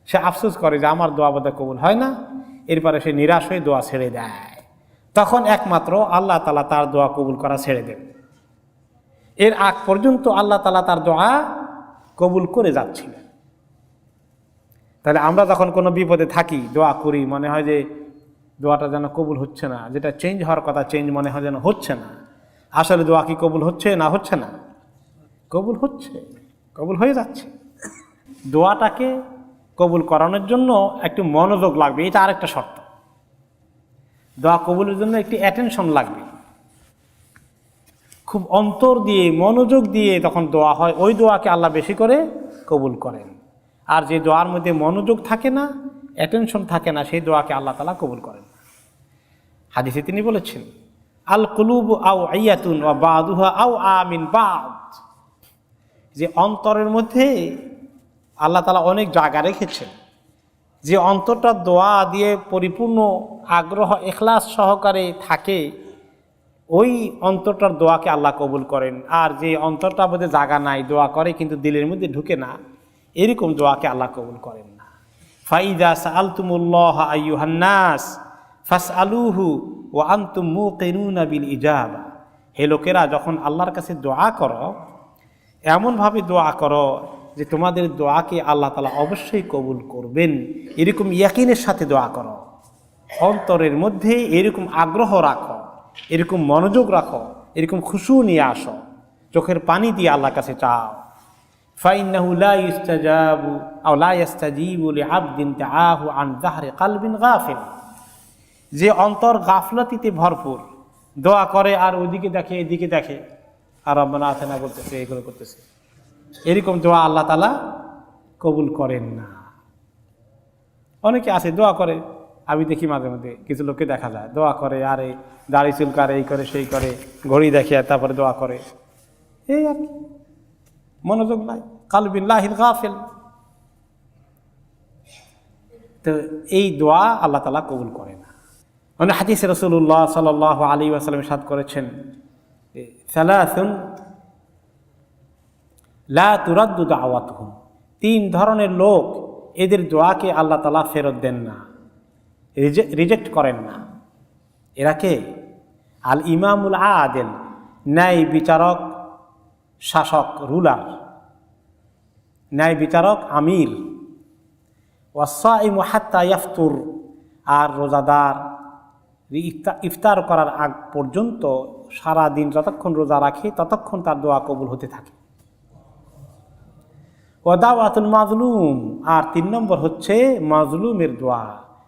সে আফসোস করে যে আমার দোয়া বোধহয় কবুল হয় না, এরপরে সে নিরাশ হয়ে দোয়া ছেড়ে দেয়। তখন একমাত্র আল্লাহ তাআলা তার দোয়া কবুল করা ছেড়ে দেন। এর আগ পর্যন্ত আল্লাহ তাআলা তার দোয়া কবুল করে যাচ্ছিলেন। তাহলে আমরা যখন কোনো বিপদে থাকি, দোয়া করি, মনে হয় যে দোয়াটা যেন কবুল হচ্ছে না, যেটা চেঞ্জ হওয়ার কথা চেঞ্জ মনে হয় যেন হচ্ছে না। আসলে দোয়া কি কবুল হচ্ছে না হচ্ছে না? কবুল হচ্ছে, কবুল হয়ে যাচ্ছে। দোয়াটাকে কবুল করানোর জন্য একটু মনোযোগ লাগবে, এটা আরেকটা শর্ত। দোয়া কবুলের জন্য একটি অ্যাটেনশন লাগবে, খুব অন্তর দিয়ে মনোযোগ দিয়ে তখন দোয়া হয়, ওই দোয়াকে আল্লাহ বেশি করে কবুল করেন। আর যে দোয়ার মধ্যে মনোযোগ থাকে না, অ্যাটেনশন থাকে না, সেই দোয়াকে আল্লাহ তাআলা কবুল করেন। হাদিসে তিনি বলেছেন, আল কুলুবু আও আইয়াতুন ওয়া বাদুহা আও আমিন বাদ, যে অন্তরের মধ্যে আল্লাহ তাআলা অনেক জায়গা রেখেছেন, যে অন্তরটা দোয়া দিয়ে পরিপূর্ণ আগ্রহ ইখলাস সহকারে থাকে, ওই অন্তরটার দোয়াকে আল্লাহ কবুল করেন। আর যে অন্তরটার মধ্যে জায়গা নাই, দোয়া করে কিন্তু দিলের মধ্যে ঢুকে না, এরকম দোয়াকে আল্লাহ কবুল করেন না। ফাইদা সাআলতুমুল্লাহ আইয়ুহান নাস ফাসআলুহু ওয়া আনতুম মুকিনুনা বিল ইজাবা, হে লোকেরা, যখন আল্লাহর কাছে দোয়া করো, এমনভাবে দোয়া করো যে তোমাদের দোয়াকে আল্লাহ তাআলা অবশ্যই কবুল করবেন, এরকম ইয়াকিনের সাথে দোয়া করো। অন্তরের মধ্যে এরকম আগ্রহ রাখো, এরকম মনোযোগ রাখো, এরকম খুশু নিয়ে আসো, চোখের পানি দিয়ে আল্লাহর কাছে চাও। ফাইন্নাহু লা ইস্তাজাবু আও লা ইস্তাজিবু লিআবদিন তাআহু আন যাহরি কলবিন গাফিল, যে অন্তর গাফলতিতে ভরপুর, দোয়া করে আর ওইদিকে দেখে এদিকে দেখে, আর রব্বানা আতিনা বলতেছে, এগুলো করতেছে, এরকম দোয়া আল্লাহ তাআলা কবুল করেন না। অনেকে আছে দোয়া করে, আমি দেখি মাঝে মধ্যে কিছু লোককে দেখা যায় দোয়া করে, আরে দাড়ি চুলকারে, এই করে সেই করে, ঘড়ি দেখে তারপরে দোয়া করে, এই আর কি, মনোযোগ নাই, কালবিন লাহিল গাফিল। তো এই দোয়া আল্লাহ তাআলা কবুল করে না। মানে হাদিসে রাসূলুল্লাহ সাল্লাল্লাহু আলাইহি ওয়াসাল্লাম ইরশাদ করেছেন, সালাসুন লা তুরাদ্দু দাওয়াতুহুম, তিন ধরনের লোক, এদের দোয়াকে আল্লাহ তাআলা ফেরত দেন না, রিজেক্ট করেন না। এরা কে? আল ইমামুল আদিল, ন্যায় বিচারক, শাসক, রুলার, ন্যায় বিচারক, আমির। ওয়াসাইমু হাত্তা ইয়াফতুর, আর রোজাদার ইফতার করার আগ পর্যন্ত সারা দিন যতক্ষণ রোজা রাখে ততক্ষণ তার দোয়া কবুল হতে থাকে। ওয়া দাওয়াতুল মাজলুম, আর 3 নম্বর হচ্ছে মাজলুমের দোয়া,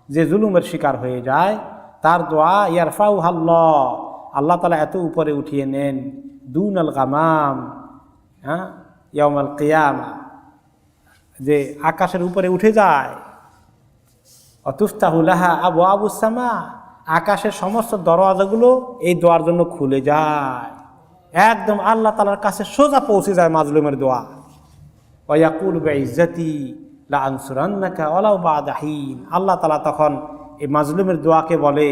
যে জুলুমের শিকার হয়ে যায় তার দোয়া ইয়ারফাউহাল্লাহ, আল্লাহ তাআলা এত উপরে উঠিয়ে নেন, দুনাল গামাম, ইয়াউমাল কিয়ামা, যে আকাশের উপরে উঠে যায়। অতুফতাহু লাহা আবওয়াবুস সামা, আকাশের সমস্ত দরওয়াজাগুলো এই দোয়ার জন্য খুলে যায়, একদম আল্লাহ তাআলার কাছে সোজা পৌঁছে যায় মাজলুমের দোয়া। ওয়া ইয়াকুলু বিইজ্জাতি লা আনসুরান্নাকা ওয়ালাউ বা'দা হিন, আল্লাহ তাআলা তখন এই মাজলুমের দোয়াকে বলে,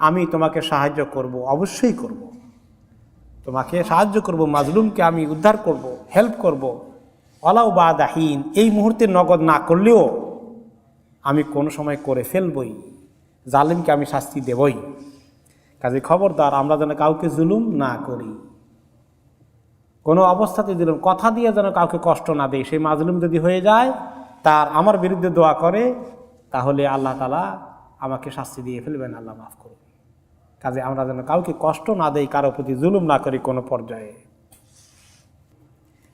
আমি তোমাকে সাহায্য করব, অবশ্যই করব, তোমাকে সাহায্য করব, মাজলুমকে আমি উদ্ধার করব, হেল্প করব, ওয়ালাউ বা'দা হিন, এই মুহূর্তে নগদ না করলেও আমি কোনো সময় করে ফেলবই, জালিমকে আমি শাস্তি দেবই। কাজে খবরদার আমরা যেন কাউকে জুলুম না করি, কোনো অবস্থাতে জুলুম, কথা দিয়ে যেন কাউকে কষ্ট না দেয়। সেই মাজলুম যদি হয়ে যায়, তার আমার বিরুদ্ধে দোয়া করে, তাহলে আল্লাহ তাআলা আমাকে শাস্তি দিয়ে ফেলবেন, আল্লাহ মাফ করুন। কাজে আমরা যেন কাউকে কষ্ট না দেই, কারো প্রতি জুলুম না করি কোনো পর্যায়ে।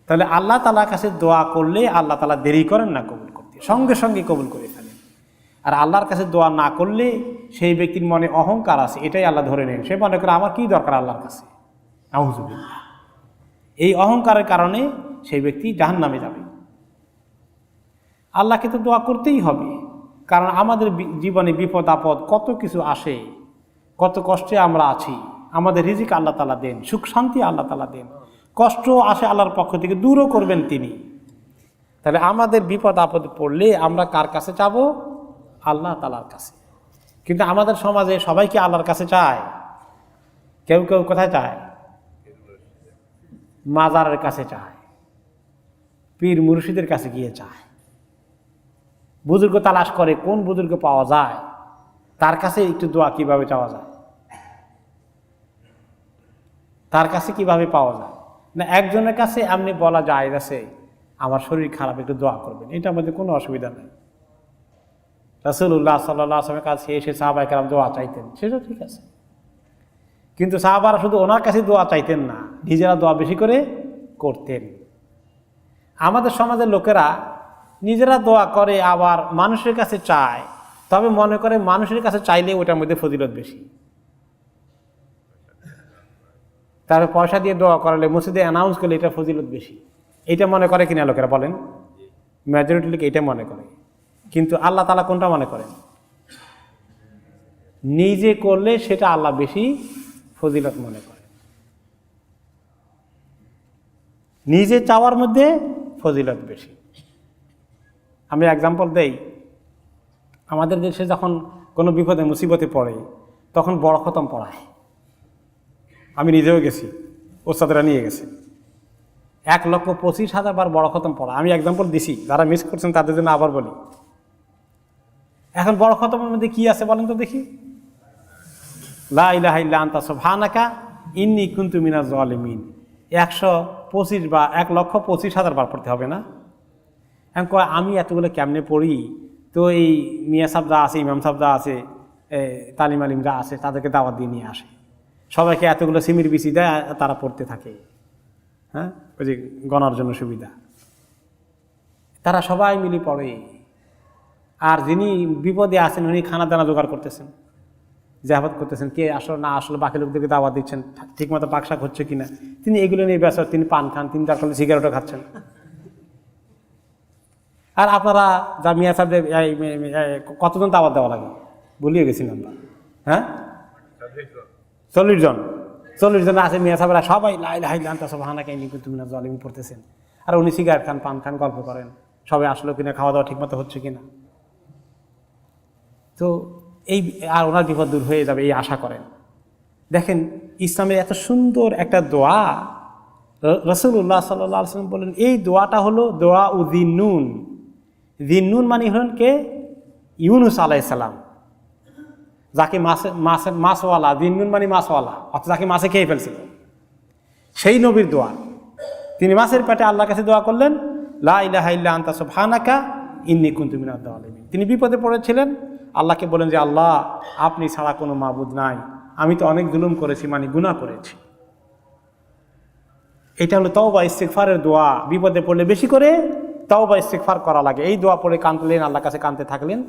তাহলে আল্লাহ তাআলার কাছে দোয়া করলে আল্লাহ তাআলা দেরি করেন না কবুল করতে, সঙ্গে সঙ্গে কবুল করে ফেলেন। আর আল্লাহর কাছে দোয়া না করলে সেই ব্যক্তির মনে অহংকার আছে, এটাই আল্লাহ ধরে নেন, সে মনে করে আমার কি দরকার আল্লাহর কাছে, নাউযুবিল্লাহ। এই অহংকারের কারণে সেই ব্যক্তি জাহান্নামে যাবে। আল্লাহকে তো দোয়া করতেই হবে, কারণ আমাদের জীবনে বিপদ আপদ কত কিছু আসে, কত কষ্টে আমরা আছি, আমাদের রিজিক আল্লাহ তাআলা দেন, সুখ শান্তি আল্লাহ তাআলা দেন, কষ্ট আসে আল্লাহর পক্ষ থেকে, দূরও করবেন তিনি। তাহলে আমাদের বিপদ আপদ পড়লে আমরা কার কাছে যাব? আল্লাহ তাআলার কাছে। কিন্তু আমাদের সমাজে সবাই কি আল্লাহর কাছে চায়? কেউ কেউ কোথায় চায়? মাজারের কাছে চায়, পীর মুর্শিদের কাছে গিয়ে চায়, বুজুর্গ তালাশ করে কোন বুজুর্গ পাওয়া যায়, তার কাছে একটু দোয়া কিভাবে চাওয়া যায়, তার কাছে কিভাবে পাওয়া যায়। না একজনের কাছে এমনি বলা যায় আছে আমার শরীর খারাপ একটু দোয়া করবেন, এটার মধ্যে কোনো অসুবিধা নেই। রাসূলুল্লাহ সাল্লাল্লাহু আলাইহি ওয়াসাল্লামের কাছে এসে সাহাবায়ে কেরাম দোয়া চাইতেন, সেটা ঠিক আছে, কিন্তু সাহাবারা শুধু ওনার কাছে দোয়া চাইতেন না, নিজেরা দোয়া বেশি করে করতেন। আমাদের সমাজের লোকেরা নিজেরা দোয়া করে আবার মানুষের কাছে চায়, তবে মনে করে মানুষের কাছে চাইলে ওটার মধ্যে ফজিলত বেশি। তারপর পয়সা দিয়ে দোয়া করালে, মসজিদে অ্যানাউন্স করলে এটা ফজিলত বেশি, এইটা মনে করে কিনা লোকেরা বলেন? মেজরিটি লোক এইটা মনে করে। কিন্তু আল্লাহ তাআলা কোনটা মনে করেন? নিজে করলে সেটা আল্লাহ বেশি ফজিলত মনে করে, নিজে চাওয়ার মধ্যে ফজিলত বেশি। আমি এক্সাম্পল দেই, আমাদের দেশে যখন কোনো বিপদে মুসিবতে পড়ে তখন বড় খতম পড়ায়, আমি নিজেও গেছি, ওস্তাদরা নিয়ে গেছে, 1,25,000 বার বড় খতম পড়া। আমি এক্সাম্পল দিছি, যারা মিস করছেন তাদের জন্য আবার বলি। এখন বড় খতমের মধ্যে কি আছে বলেন তো দেখি? লা ইলাহা ইল্লা আনতা সুবহানাকা ইন্নী কুনতু মিনাজ জালিমিন 125 বা 1,25,000 বার পড়তে হবে না? এখন কয় আমি এতগুলো কেমনে পড়ি? তো এই মিয়া সাহেব যা আছে, ইমাম সাহেব যা আছে, তালিম আলিম যা আছে, তাদেরকে দাওয়াত দিয়ে নিয়ে আসে, সবাইকে এতগুলো সিমির বিচি দেয়, তারা পড়তে থাকে। হ্যাঁ, ওই যে গণার জন্য সুবিধা, তারা সবাই মিলে পড়ে। আর যিনি বিপদে আছেন উনি খানা দানা জোগাড় করতেছেন, জাহাবাত করতেছেন, কে আসলে না আসলে বাকি লোকদেরকে দাওয়াত দিচ্ছেন, ঠিকমতো পাকশাক হচ্ছে কিনা, তিনি এগুলো নিয়ে ব্যস্ত। তিনি পান খান, তিনি তার ফলে সিগারেটও খাচ্ছেন। আর আপনারা যা মিয়া সাহেব কতজন দাওয়াত দেওয়া লাগে বলিয়ে গেছিলাম, হ্যাঁ 40 জন। 40 জন আছে মিয়া সাহেবরা, সবাই লা ইলাহা ইল্লা আনতা সুবহানাকা ইন্নী কুনতু মিনাজ জালিমিন পড়তেছেন, আর উনি সিগারেট খান, পান খান, গল্প করেন, সবাই আসলো কিনা, খাওয়া দাওয়া ঠিকমতো হচ্ছে কিনা। তো এই আর ওনার বিপদ দূর হয়ে যাবে এই আশা করেন। দেখেন ইসলামের এত সুন্দর একটা দোয়া, রাসূলুল্লাহ সাল্লাল্লাহু আলাইহি ওয়াসাল্লাম বলেন এই দোয়াটা হলো দোয়া উযিন্নুন। যিন্নুন মানে হলেন কে? ইউনুস আলাইহিস সালাম, যাকে মাছওয়ালা, যিন্নুন মানে মাছওয়ালা, অর্থাৎ যাকে মাছে খেয়ে ফেলছিল, সেই নবীর দোয়া। তিনি মাছের পেটে আল্লাহর কাছে দোয়া করলেন, লা ইলাহা ইল্লা আনতা সুবহানাকা ইন্নী কুনতু মিনাজ জালিমিন। তিনি বিপদে পড়েছিলেন, আল্লাহকে বলেন যে আল্লাহ আপনি ছাড়া কোনো মাবুদ নাই, আমি তো অনেক জুলুম করেছি, মানে গুনাহ করেছি। এটা হলো তওবা ইস্তিগফারের দোয়া। বিপদে পড়লে বেশি করে তওবা ইস্তিগফার করা লাগে। এই দোয়া পড়ে কাঁদলেন, আল্লাহর কাছে কাঁদতে থাকলেন,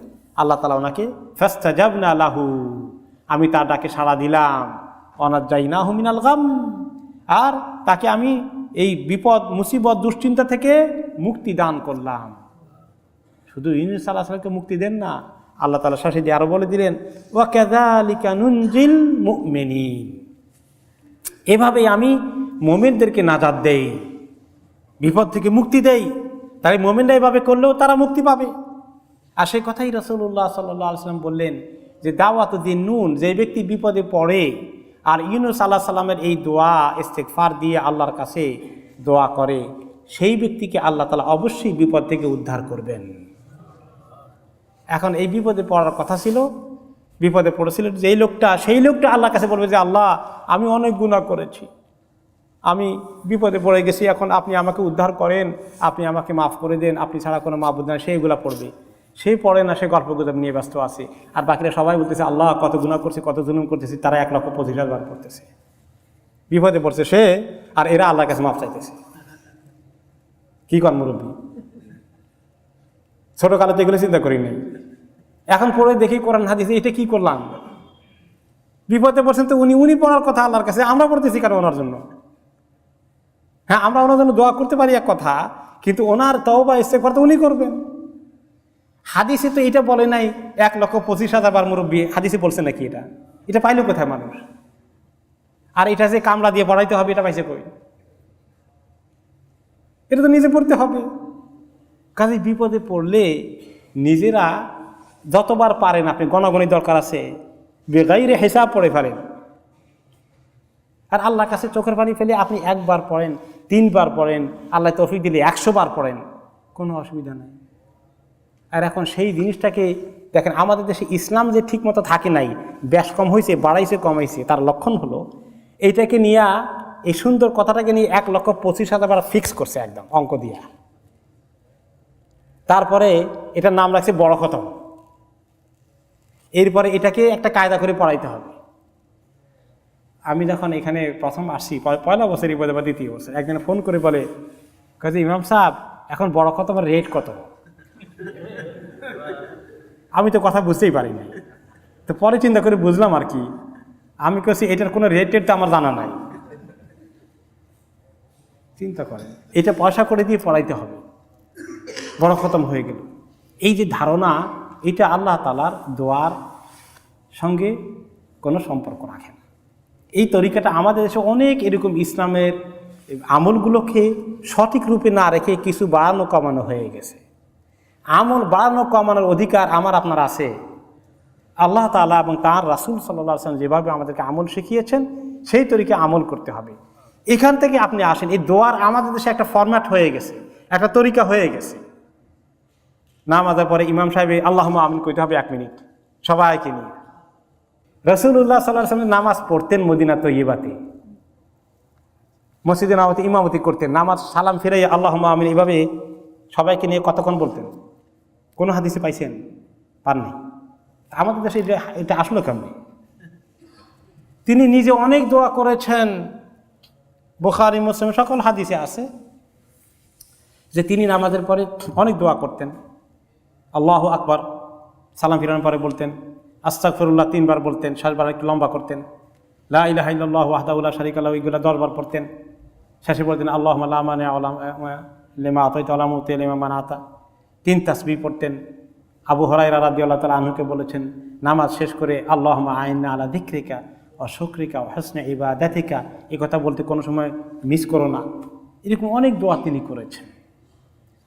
আল্লাহ তাআলা ওনাকে ফাস্তাজাবনা লাহু, আমি তার ডাকে সাড়া দিলাম, ওয়ানাজ্জাইনাহু মিনাল গাম, আর তাকে আমি এই বিপদ মুসিবত দুশ্চিন্তা থেকে মুক্তি দান করলাম। শুধু ইউনূস আলাইহিস সালামকে মুক্তি দেন না, আল্লাহ তাআলা শেষে দিয়ে আরো বলে দিলেন ওয়া কাযালিকা নুনজিল মুমিনিন, এভাবেই আমি মুমিনদেরকে নাজাত দেই, বিপদ থেকে মুক্তি দেই। তাই মুমিনরা এভাবে করলেও তারা মুক্তি পাবে। আর সেই কথাই রাসূলুল্লাহ সাল্লাল্লাহু আলাইহি ওয়াসাল্লাম বললেন যে দাওয়াতু দিন-নুন, যে ব্যক্তি বিপদে পড়ে আর ইউনূস আলাইহিস সালামের এই দোয়া ইস্তিগফার দিয়ে আল্লাহর কাছে দোয়া করে, সেই ব্যক্তিকে আল্লাহ তাআলা অবশ্যই বিপদ থেকে উদ্ধার করবেন। এখন এই বিপদে পড়ার কথা ছিল, বিপদে পড়েছিল যেই লোকটা, সেই লোকটা আল্লাহর কাছে বলবে যে আল্লাহ আমি অনেক গুনাহ করেছি, আমি বিপদে পড়ে গেছি, এখন আপনি আমাকে উদ্ধার করেন, আপনি আমাকে মাফ করে দেন, আপনি ছাড়া কোনো মাবুদ নাই, সেইগুলা পড়বে। সেই পড়ে না, সে গল্প গুজব নিয়ে ব্যস্ত আছে। আর বাকিরা সবাই বলতেছে আল্লাহ কত গুনাহ করছি, কত জুলুম করতেছি, তারা 1,25,000 বার পড়তেছে। বিপদে পড়ছে সে, আর এরা আল্লাহর কাছে মাফ চাইতেছে। কি কর মুরব্বী, ছোটকালে তো এগুলো চিন্তা করি নাই, এখন পড়ে দেখি কোরআন হাদিসে এটা কি করলাম। বিপদে পড়ছেন তো উনি পড়ার কথা আল্লাহর কাছে, আমরা পড়তেছি কেন ওনার জন্য? হ্যাঁ, আমরা ওনার জন্য দোয়া করতে পারি এক কথা, কিন্তু ওনার তওবা ইস্তেগফার তো উনি করবেন। হাদিসে তো এটা বলে নাই 1,25,000 বার মুরব্বী, হাদিসে বলছে নাকি? এটা পাইলো কোথায় মানুষ? আর এটা যে কামলা দিয়ে পড়াইতে হবে, এটা পাইছে কই? এটা তো নিজে পড়তে হবে। কাজে বিপদে পড়লে নিজেরা যতবার পারেন, আপনি গণগণি দরকার আছে, বেগাইরে হিসাব পড়ে ফেলেন। আর আল্লাহর কাছে চোখের পানি ফেলে আপনি একবার পড়েন, 3 বার পড়েন, আল্লাহ তৌফিক দিলে 100 বার পড়েন, কোনো অসুবিধা নেই। আর এখন সেই জিনিসটাকে দেখেন, আমাদের দেশে ইসলাম যে ঠিক মতো থাকে নাই, ব্যাস কম হয়েছে, বাড়াইছে, কমাইছে, তার লক্ষণ হলো এইটাকে নিয়ে, এই সুন্দর কথাটাকে নিয়ে 1,25,000 বার ফিক্স করছে একদম অঙ্ক দিয়া। তারপরে এটার নাম রাখছে বড় খতম। এরপরে এটাকে একটা কায়দা করে পড়াইতে হবে। আমি যখন এখানে প্রথম আসছি, পয়লা বছরই বোধ বা দ্বিতীয় বছর, একদিন ফোন করে বলে, কাজে ইমাম সাহেব এখন বড় খতমের রেট কত? আমি তো কথা বুঝতেই পারিনি। তো পরে চিন্তা করে বুঝলাম আর কি। আমি কেছি এটার কোনো রেটের তো আমার জানা নাই। চিন্তা করেন, এটা পয়সা করে দিয়ে পড়াইতে হবে, বড় খতম হয়ে গেল। এই যে ধারণা, এটা আল্লাহ তাআলার দোয়ার সঙ্গে কোনো সম্পর্ক রাখে না। এই তরিকাটা আমাদের দেশে অনেক এরকম ইসলামের আমলগুলোকে সঠিক রূপে না রেখে কিছু বাড়ানো কমানো হয়ে গেছে। আমল বাড়ানো কমানোর অধিকার আমার আপনার আছে। আল্লাহ তাআলা এবং তাঁর রাসূল সাল্লাল্লাহু আলাইহি ওয়াসাল্লাম যেভাবে আমাদেরকে আমল শিখিয়েছেন, সেই তরিকে আমল করতে হবে। এখান থেকে আপনি আসেন, এই দোয়ার আমাদের দেশে একটা ফরম্যাট হয়ে গেছে, একটা তরিকা হয়ে গেছে। নামাজের পরে ইমাম সাহেব আল্লাহুম্মা আমিন কইতে হবে 1 মিনিট সবাইকে নিয়ে। রাসূলুল্লাহ সাল্লাল্লাহু আলাইহি ওয়াসাল্লাম নামাজ পড়তেন মদিনা তৈয়বাতে, মসজিদে নববীতে ইমামতি করতেন, নামাজ সালাম ফিরাইয়া আল্লাহুম্মা আমিন এইভাবে সবাইকে নিয়ে কতক্ষণ বলতেন? কোনো হাদিসে পাইছেন? পাননি। আমাদের দেশে এটা আসলো কেমন? তিনি নিজে অনেক দোয়া করেছেন, বুখারী মুসলিম সকল হাদিসে আছে যে তিনি নামাজের পরে অনেক দোয়া করতেন। আল্লাহু আকবার সালাম ফিরানোর পরে বলতেন, আস্তাগফিরুল্লাহ 3 বার বলতেন, 7 বার একটু লম্বা করতেন, লা ইলাহা ইল্লাল্লাহু ওয়াহদাহু লা শারীকা লাহু এগুলো 10 বার পড়তেন। শেষে বলতেন আল্লাহুম্মা লা মানিআ লিমা আতাইতা ওয়া লা মুতিআ লিমা মানাতা। 3 তাসবিহ পড়তেন। আবু হুরায়রা রাদিয়াল্লাহু তাআলা আনহুকে বলেছেন, নামাজ শেষ করে আল্লাহুম্মা আইন্না আলা যিকরিকা ওয়া শুকরিকা ওয়া হুসনি ইবাদাতিকা, এই কথা বলতে কোনো সময় মিস করো না। এরকম অনেক দোয়া তিনি করেছেন,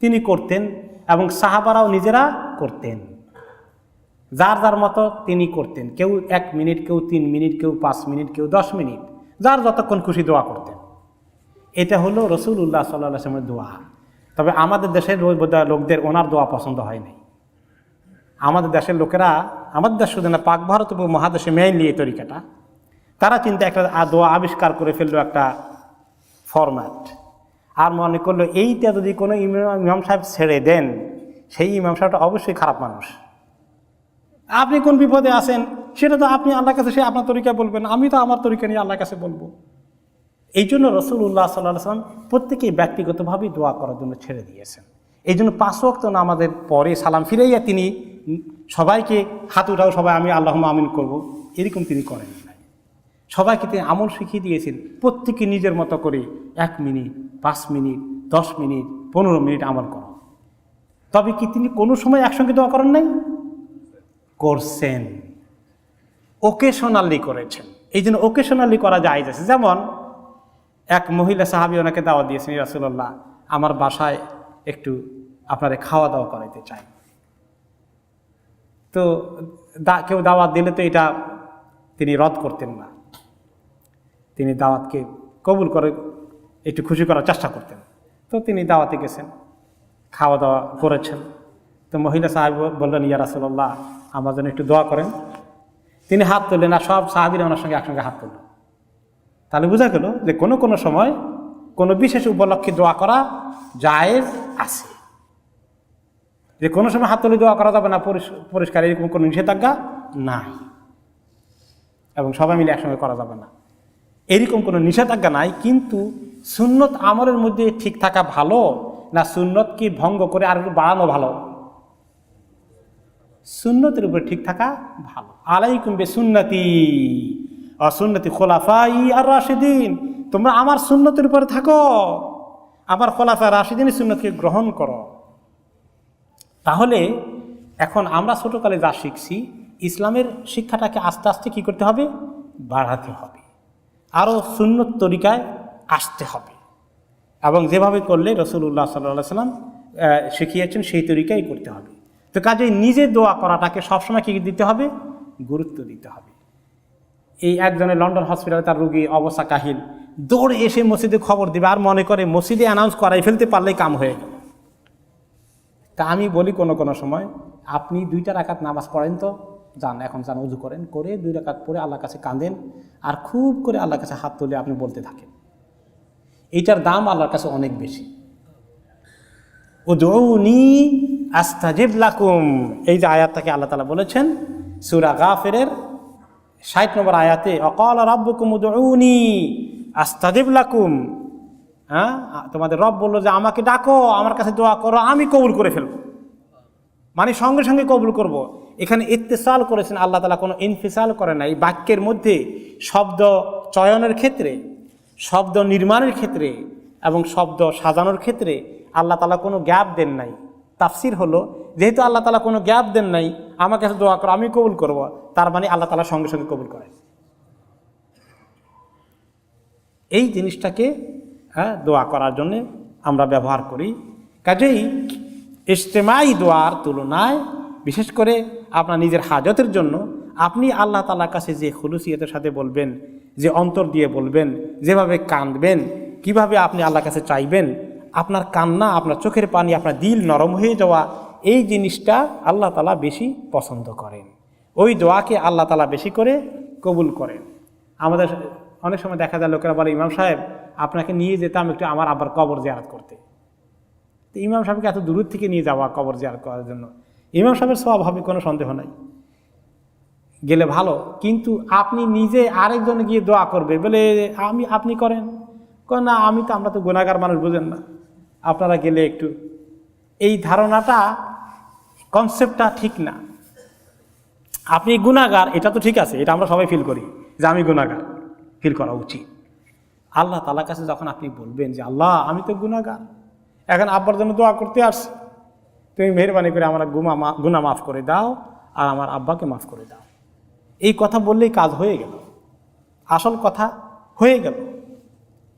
তিনি করতেন এবং সাহাবারাও নিজেরা করতেন, যার যার মতো তিনি করতেন। কেউ 1 মিনিট, কেউ 3 মিনিট, কেউ 5 মিনিট, কেউ 10 মিনিট, যার যতক্ষণ খুশি দোয়া করতেন। এটা হলো রাসূলুল্লাহ সাল্লাল্লাহু আলাইহি ওয়াসাল্লামের দোয়া। তবে আমাদের দেশের লোকদের ওনার দোয়া পছন্দ হয় নাই। আমাদের দেশের লোকেরা, আমাদের দেশ শুধু না, পাক ভারত মহাদেশে মেইনলি এই তরিকাটা, তারা চিন্তা একটা দোয়া আবিষ্কার করে ফেললো, একটা ফরম্যাট। আর মনে করলো এইটা যদি কোনো ইমাম সাহেব ছেড়ে দেন, সেই ইমাম সাহেবটা অবশ্যই খারাপ মানুষ। আপনি কোন বিপদে আছেন সেটা তো আপনি আল্লাহর কাছে, সে আপনার তরিকা বলবেন, আমি তো আমার তরিকা নিয়ে আল্লাহর কাছে বলবো। এই জন্য রাসূলুল্লাহ সাল্লাল্লাহু আলাইহি ওয়াসাল্লাম প্রত্যেকেই ব্যক্তিগতভাবেই দোয়া করার জন্য ছেড়ে দিয়েছেন। এই জন্য 5 ওয়াক্ত নামাজের পরে সালাম ফিরাইয়া তিনি সবাইকে হাত উঠাও, সবাই আমি আল্লাহুম্মা আমিন করব, এরকম তিনি করেন নাই। সবাইকে তিনি আমল শিখিয়ে দিয়েছেন, প্রত্যেকে নিজের মতো করে 1 মিনিট, 5 মিনিট, 10 মিনিট, 15 মিনিট আমল করো। তবে কি তিনি কোনো সময় একসঙ্গে দোয়া করেন নাই? করছেন, ওকেশনালি করেছেন। এই জন্য ওকেশনালি করা যায় যাচ্ছে। যেমন এক মহিলা সাহাবী ওনাকে দাওয়াত দিয়েছেন, ইয়া রাসূলুল্লাহ আমার বাসায় একটু আপনারে খাওয়া দাওয়া করাইতে চাই। তো কেউ দাওয়াত দিলে তো এটা তিনি রদ করতেন না, তিনি দাওয়াতকে কবুল করে একটু খুশি করার চেষ্টা করতেন। তো তিনি দাওয়াতে গেছেন, খাওয়া দাওয়া করেছেন। তো মহিলা সাহাবী বললেন, ইয়া রাসূলুল্লাহ আমার জন্য একটু দোয়া করেন। তিনি হাত তুললেন, আর সব সাহাবীরা ওনার সঙ্গে একসঙ্গে হাত তুলল। তাহলে বোঝা গেল যে কোনো কোনো সময় কোনো বিশেষ উপলক্ষে দোয়া করা জায়েজ আছে, যে কোনো সময় হাত তুলে দোয়া করা যাবে না পরিষ্কার, এরকম কোনো নিষেধাজ্ঞা নাই, এবং সবাই মিলে একসঙ্গে করা যাবে না এরকম কোনো নিষেধাজ্ঞা নাই। কিন্তু সুন্নত আমলের মধ্যে ঠিক থাকা ভালো না সুন্নতকে ভঙ্গ করে আর একটু বাড়ানো ভালো? সুন্নতের উপরে ঠিক থাকা ভালো। আলাইকুম বিসুন্নতি ওয়া সুন্নতি খুলাফাই আর রাশিদিন, তোমরা আমার সুন্নতের উপরে থাকো, আমার খুলাফা রাশিদিনের সুন্নতকে গ্রহণ করো। তাহলে এখন আমরা ছোটকালে যা শিখছি, ইসলামের শিক্ষাটাকে আস্তে আস্তে কী করতে হবে? বাড়াতে হবে, আরও সুন্নত তরিকায় আসতে হবে, এবং যেভাবে করলে রাসূলুল্লাহ সাল্লাল্লাহু আলাইহি ওয়াসাল্লাম শিখিয়েছেন সেই তরিকাই করতে হবে। তো কাজেই নিজে দোয়া করাটাকে সবসময় কী দিতে হবে? গুরুত্ব দিতে হবে। এই একজনের লন্ডন হসপিটালে তার রোগী অবস্থা কাহিল, দৌড়ে এসে মসজিদে খবর দিবে, আর মনে করে মসজিদে অ্যানাউন্স করাই ফেলতে পারলেই কাম হয়ে গেল। তা আমি বলি কোনো সময়, আপনি 2টা রাকাত নামাজ পড়েন তো, যান এখন যান, উজু করেন, করে 2 রাকাত পড়ে আল্লাহর কাছে কাঁদেন, আর খুব করে আল্লাহর কাছে হাত তুলে আপনি বলতে থাকেন। এইটার দাম আল্লাহর কাছে অনেক বেশি। উদউনি আস্তাজিব লাকুম, এই যে আয়াতটাকে আল্লাহ তাআলা বলেছেন সূরা গাফিরের 60 নম্বর আয়াতে, অকাল রাব্বুকুম উদউনি আস্তাজিব লাকুম। হ্যাঁ, তোমাদের রব বললো যে আমাকে ডাকো, আমার কাছে দোয়া করো, আমি কবুল করে ফেলবো, মানে সঙ্গে সঙ্গে কবুল করব। এখানে ইত্তেসাল করেছেন আল্লাহ তাআলা, কোনো ইনফিসাল করে নাই। বাক্যের মধ্যে শব্দ চয়নের ক্ষেত্রে, শব্দ নির্মাণের ক্ষেত্রে এবং শব্দ সাজানোর ক্ষেত্রে আল্লাহ তাআলা কোনো গ্যাপ দেন নাই। তাফসির হলো, যেহেতু আল্লাহ তাআলা কোনো গ্যাপ দেন নাই, আমার কাছে দোয়া করো আমি কবুল করব, তার মানে আল্লাহ তাআলা সঙ্গে সঙ্গে কবুল করেন। এই জিনিসটাকে দোয়া করার জন্য আমরা ব্যবহার করি। কাজেই ইজতেমাই দোয়ার তুলনায়, বিশেষ করে আপনার নিজের হাজতের জন্য আপনি আল্লাহ তাআলার কাছে যে খুলুসিয়তের সাথে বলবেন, যে অন্তর দিয়ে বলবেন, যেভাবে কাঁদবেন, কিভাবে আপনি আল্লাহর কাছে চাইবেন, আপনার কান্না, আপনার চোখের পানি, আপনার দিল নরম হয়ে যাওয়া, এই জিনিসটা আল্লাহ তাআলা বেশি পছন্দ করেন। ওই দোয়াকে আল্লাহ তাআলা বেশি করে কবুল করেন। আমাদের অনেক সময় দেখা যায় লোকেরা বলে, ইমাম সাহেব আপনাকে নিয়ে যেতাম একটু আমার আব্বার কবর জিয়ারত করতে। তো ইমাম সাহেবকে এত দূর থেকে নিয়ে যাওয়া কবর জিয়ারত করার জন্য, ইমাম সাহেবের সওয়াব হবে, কোনো সন্দেহ নাই, গেলে ভালো। কিন্তু আপনি নিজে আরেকজনে গিয়ে দোয়া করবে বলে আপনি করেন, না আমরা তো গুনাহগার মানুষ, বুঝেন না, আপনারা গেলে একটু, এই ধারণাটা, কনসেপ্টটা ঠিক না। আপনি গুনাহগার এটা তো ঠিক আছে, এটা আমরা সবাই ফিল করি যে আমি গুনাহগার, ফিল করা উচিত। আল্লাহ তাআলার কাছে যখন আপনি বলবেন যে আল্লাহ আমি তো গুনাহগার, এখন আব্বার জন্য দোয়া করতে আসছি, তুমি মেহেরবানি করে আমার গুনাহ মাফ করে দাও আর আমার আব্বাকে মাফ করে দাও, এই কথা বললেই কাজ হয়ে গেল, আসল কথা হয়ে গেল।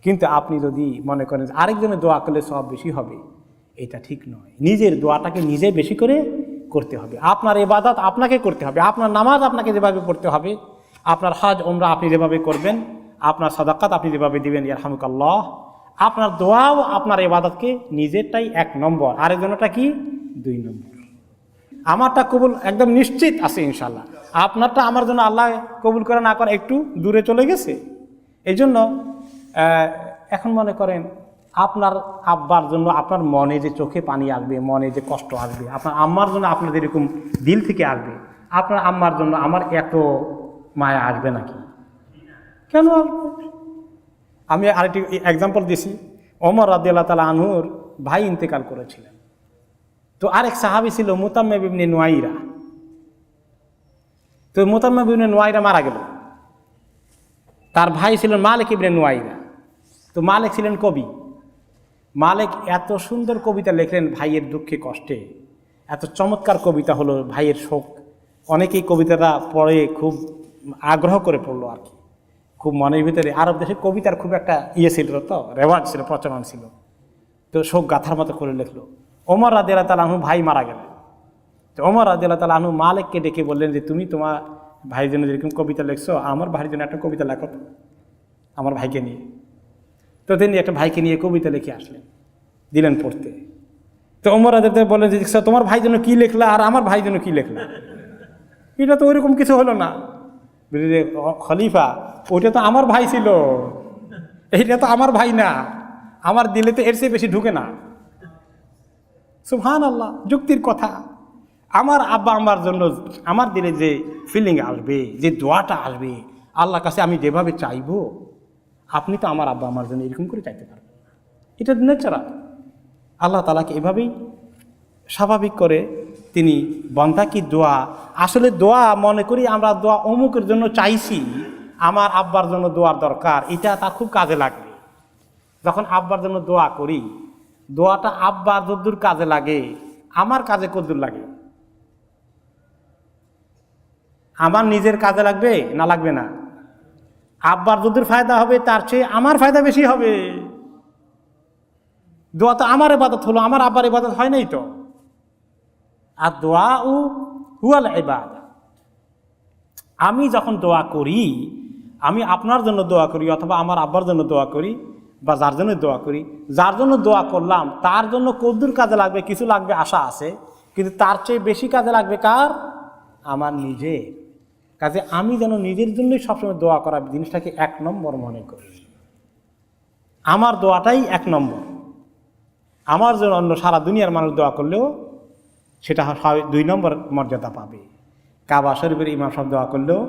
কিন্তু আপনি যদি মনে করেন যে আরেকজনের দোয়া করলে সব বেশি হবে, এটা ঠিক নয়। নিজের দোয়াটাকে নিজে বেশি করে করতে হবে। আপনার ইবাদত আপনাকে করতে হবে, আপনার নামাজ আপনাকে যেভাবে পড়তে হবে, আপনার হজ উমরা আপনি যেভাবে করবেন, আপনার সাদাকাত আপনি যেভাবে দিবেন, ইয়ারহামুকাল্লাহ, আপনার দোয়াও আপনার ইবাদতকে নিজেরটাই 1 নম্বর, আরেকজনটা কি 2 নম্বর। আমারটা কবুল একদম নিশ্চিত আছে ইনশাল্লাহ, আপনারটা আমার জন্য আল্লাহ কবুল করে না করে একটু দূরে চলে গেছে। এই জন্য এখন মনে করেন আপনার আব্বার জন্য আপনার মনে যে চোখে পানি আসবে, মনে যে কষ্ট আসবে, আপনার আম্মার জন্য আপনাদের এরকম দিল থেকে আসবে, আপনার আম্মার জন্য আমার এত মায়া আসবে নাকি? কেন আসবে? আমি আরেকটি এক্সাম্পল দিছি, ওমর রাদিয়াল্লাহু তাআলা আনহুর ভাই ইন্তেকাল করেছিলেন। তো আরেক সাহাবী ছিল মুতাম্মিম ইবনে নুয়াইরা। তো মুতাম্মিম ইবনে নুয়াইরা মারা গেল, তার ভাই ছিলেন মালিক ইবনে নুয়াইরা। তো মালিক ছিলেন কবি। মালিক এত সুন্দর কবিতা লেখলেন ভাইয়ের দুঃখে কষ্টে, এত চমৎকার কবিতা হলো ভাইয়ের শোক। অনেকেই কবিতাটা পড়ে খুব আগ্রহ করে পড়লো আর কি, খুব মনের ভিতরে। আরব দেশে কবিতার খুব একটা ছিল, তো রেওয়াজ ছিল, প্রচলন ছিল। তো শোক গাথার মতো করে লিখলো। ওমর রাদিয়াল্লাহু তাআলা আনহু ভাই মারা গেলেন। তো ওমর রাদিয়াল্লাহু তাআলা আনহু মালিককে ডেকে বললেন যে তুমি তোমার ভাইয়ের জন্য যেরকম কবিতা লিখছো, আমার ভাইয়ের জন্য একটা কবিতা লেখো তো, আমার ভাইকে নিয়ে। তো তিনি একটা ভাইকে নিয়ে কবিতা লিখে আসলেন, দিলেন পড়তে। তো ওমর রাদিয়াল্লাহু বললেন যে তোমার ভাইয়ের জন্য কি লেখলা আর আমার ভাইয়ের জন্য কি লেখলা, এটা তো ওইরকম কিছু হলো না। বুঝলি খলিফা, ওইটা তো আমার ভাই ছিল, এইটা তো আমার ভাই না, আমার দিলে তো এর চেয়ে বেশি ঢুকে না। সুবহানাল্লাহ, যুক্তির কথা। আমার আব্বা আমার জন্য আমার দিলে যে ফিলিং আসবে, যে দোয়াটা আসবে আল্লাহর কাছে, আমি যেভাবে চাইবো, আপনি তো আমার আব্বা আমার জন্য এরকম করে চাইতে পারবেন। এটা ন্যাচারাল। আল্লাহ তাআলাকে এভাবেই স্বাভাবিক করে তিনি বান্দা কি দোয়া, আসলে দোয়া মনে করি আমরা দোয়া অমুকের জন্য চাইছি, আমার আব্বার জন্য দোয়ার দরকার, এটা তার খুব কাজে লাগবে। যখন আব্বার জন্য দোয়া করি, দোয়াটা আব্বার যদ্দূর কাজে লাগে, আমার কাজে কদ্দূর লাগে? আমার নিজের কাজে লাগবে না লাগবে না? আব্বার যদ্দূর ফায়দা হবে তার চেয়ে আমার ফায়দা বেশি হবে। দোয়া তো আমার ইবাদত হলো, আমার আব্বার ইবাদত হয় নাই তো। আর দোয়া হুয়াল ইবাদা, আমি যখন দোয়া করি আমি আপনার জন্য দোয়া করি অথবা আমার আব্বার জন্য দোয়া করি বা যার জন্য দোয়া করি, যার জন্য দোয়া করলাম তার জন্য কদ্দুর কাজে লাগবে, কিছু লাগবে আশা আছে, কিন্তু তার চেয়ে বেশি কাজে লাগবে কার? আমার নিজে। কাজে আমি যেন নিজের জন্যই সবসময় দোয়া করার জিনিসটাকে 1 নম্বর মনে করি। আমার দোয়াটাই 1 নম্বর। আমার জন্য অন্য সারা দুনিয়ার মানুষ দোয়া করলেও সেটা 2 নম্বর মর্যাদা পাবে। কাবা শরীফের ইমাম সাহেব দোয়া করলেও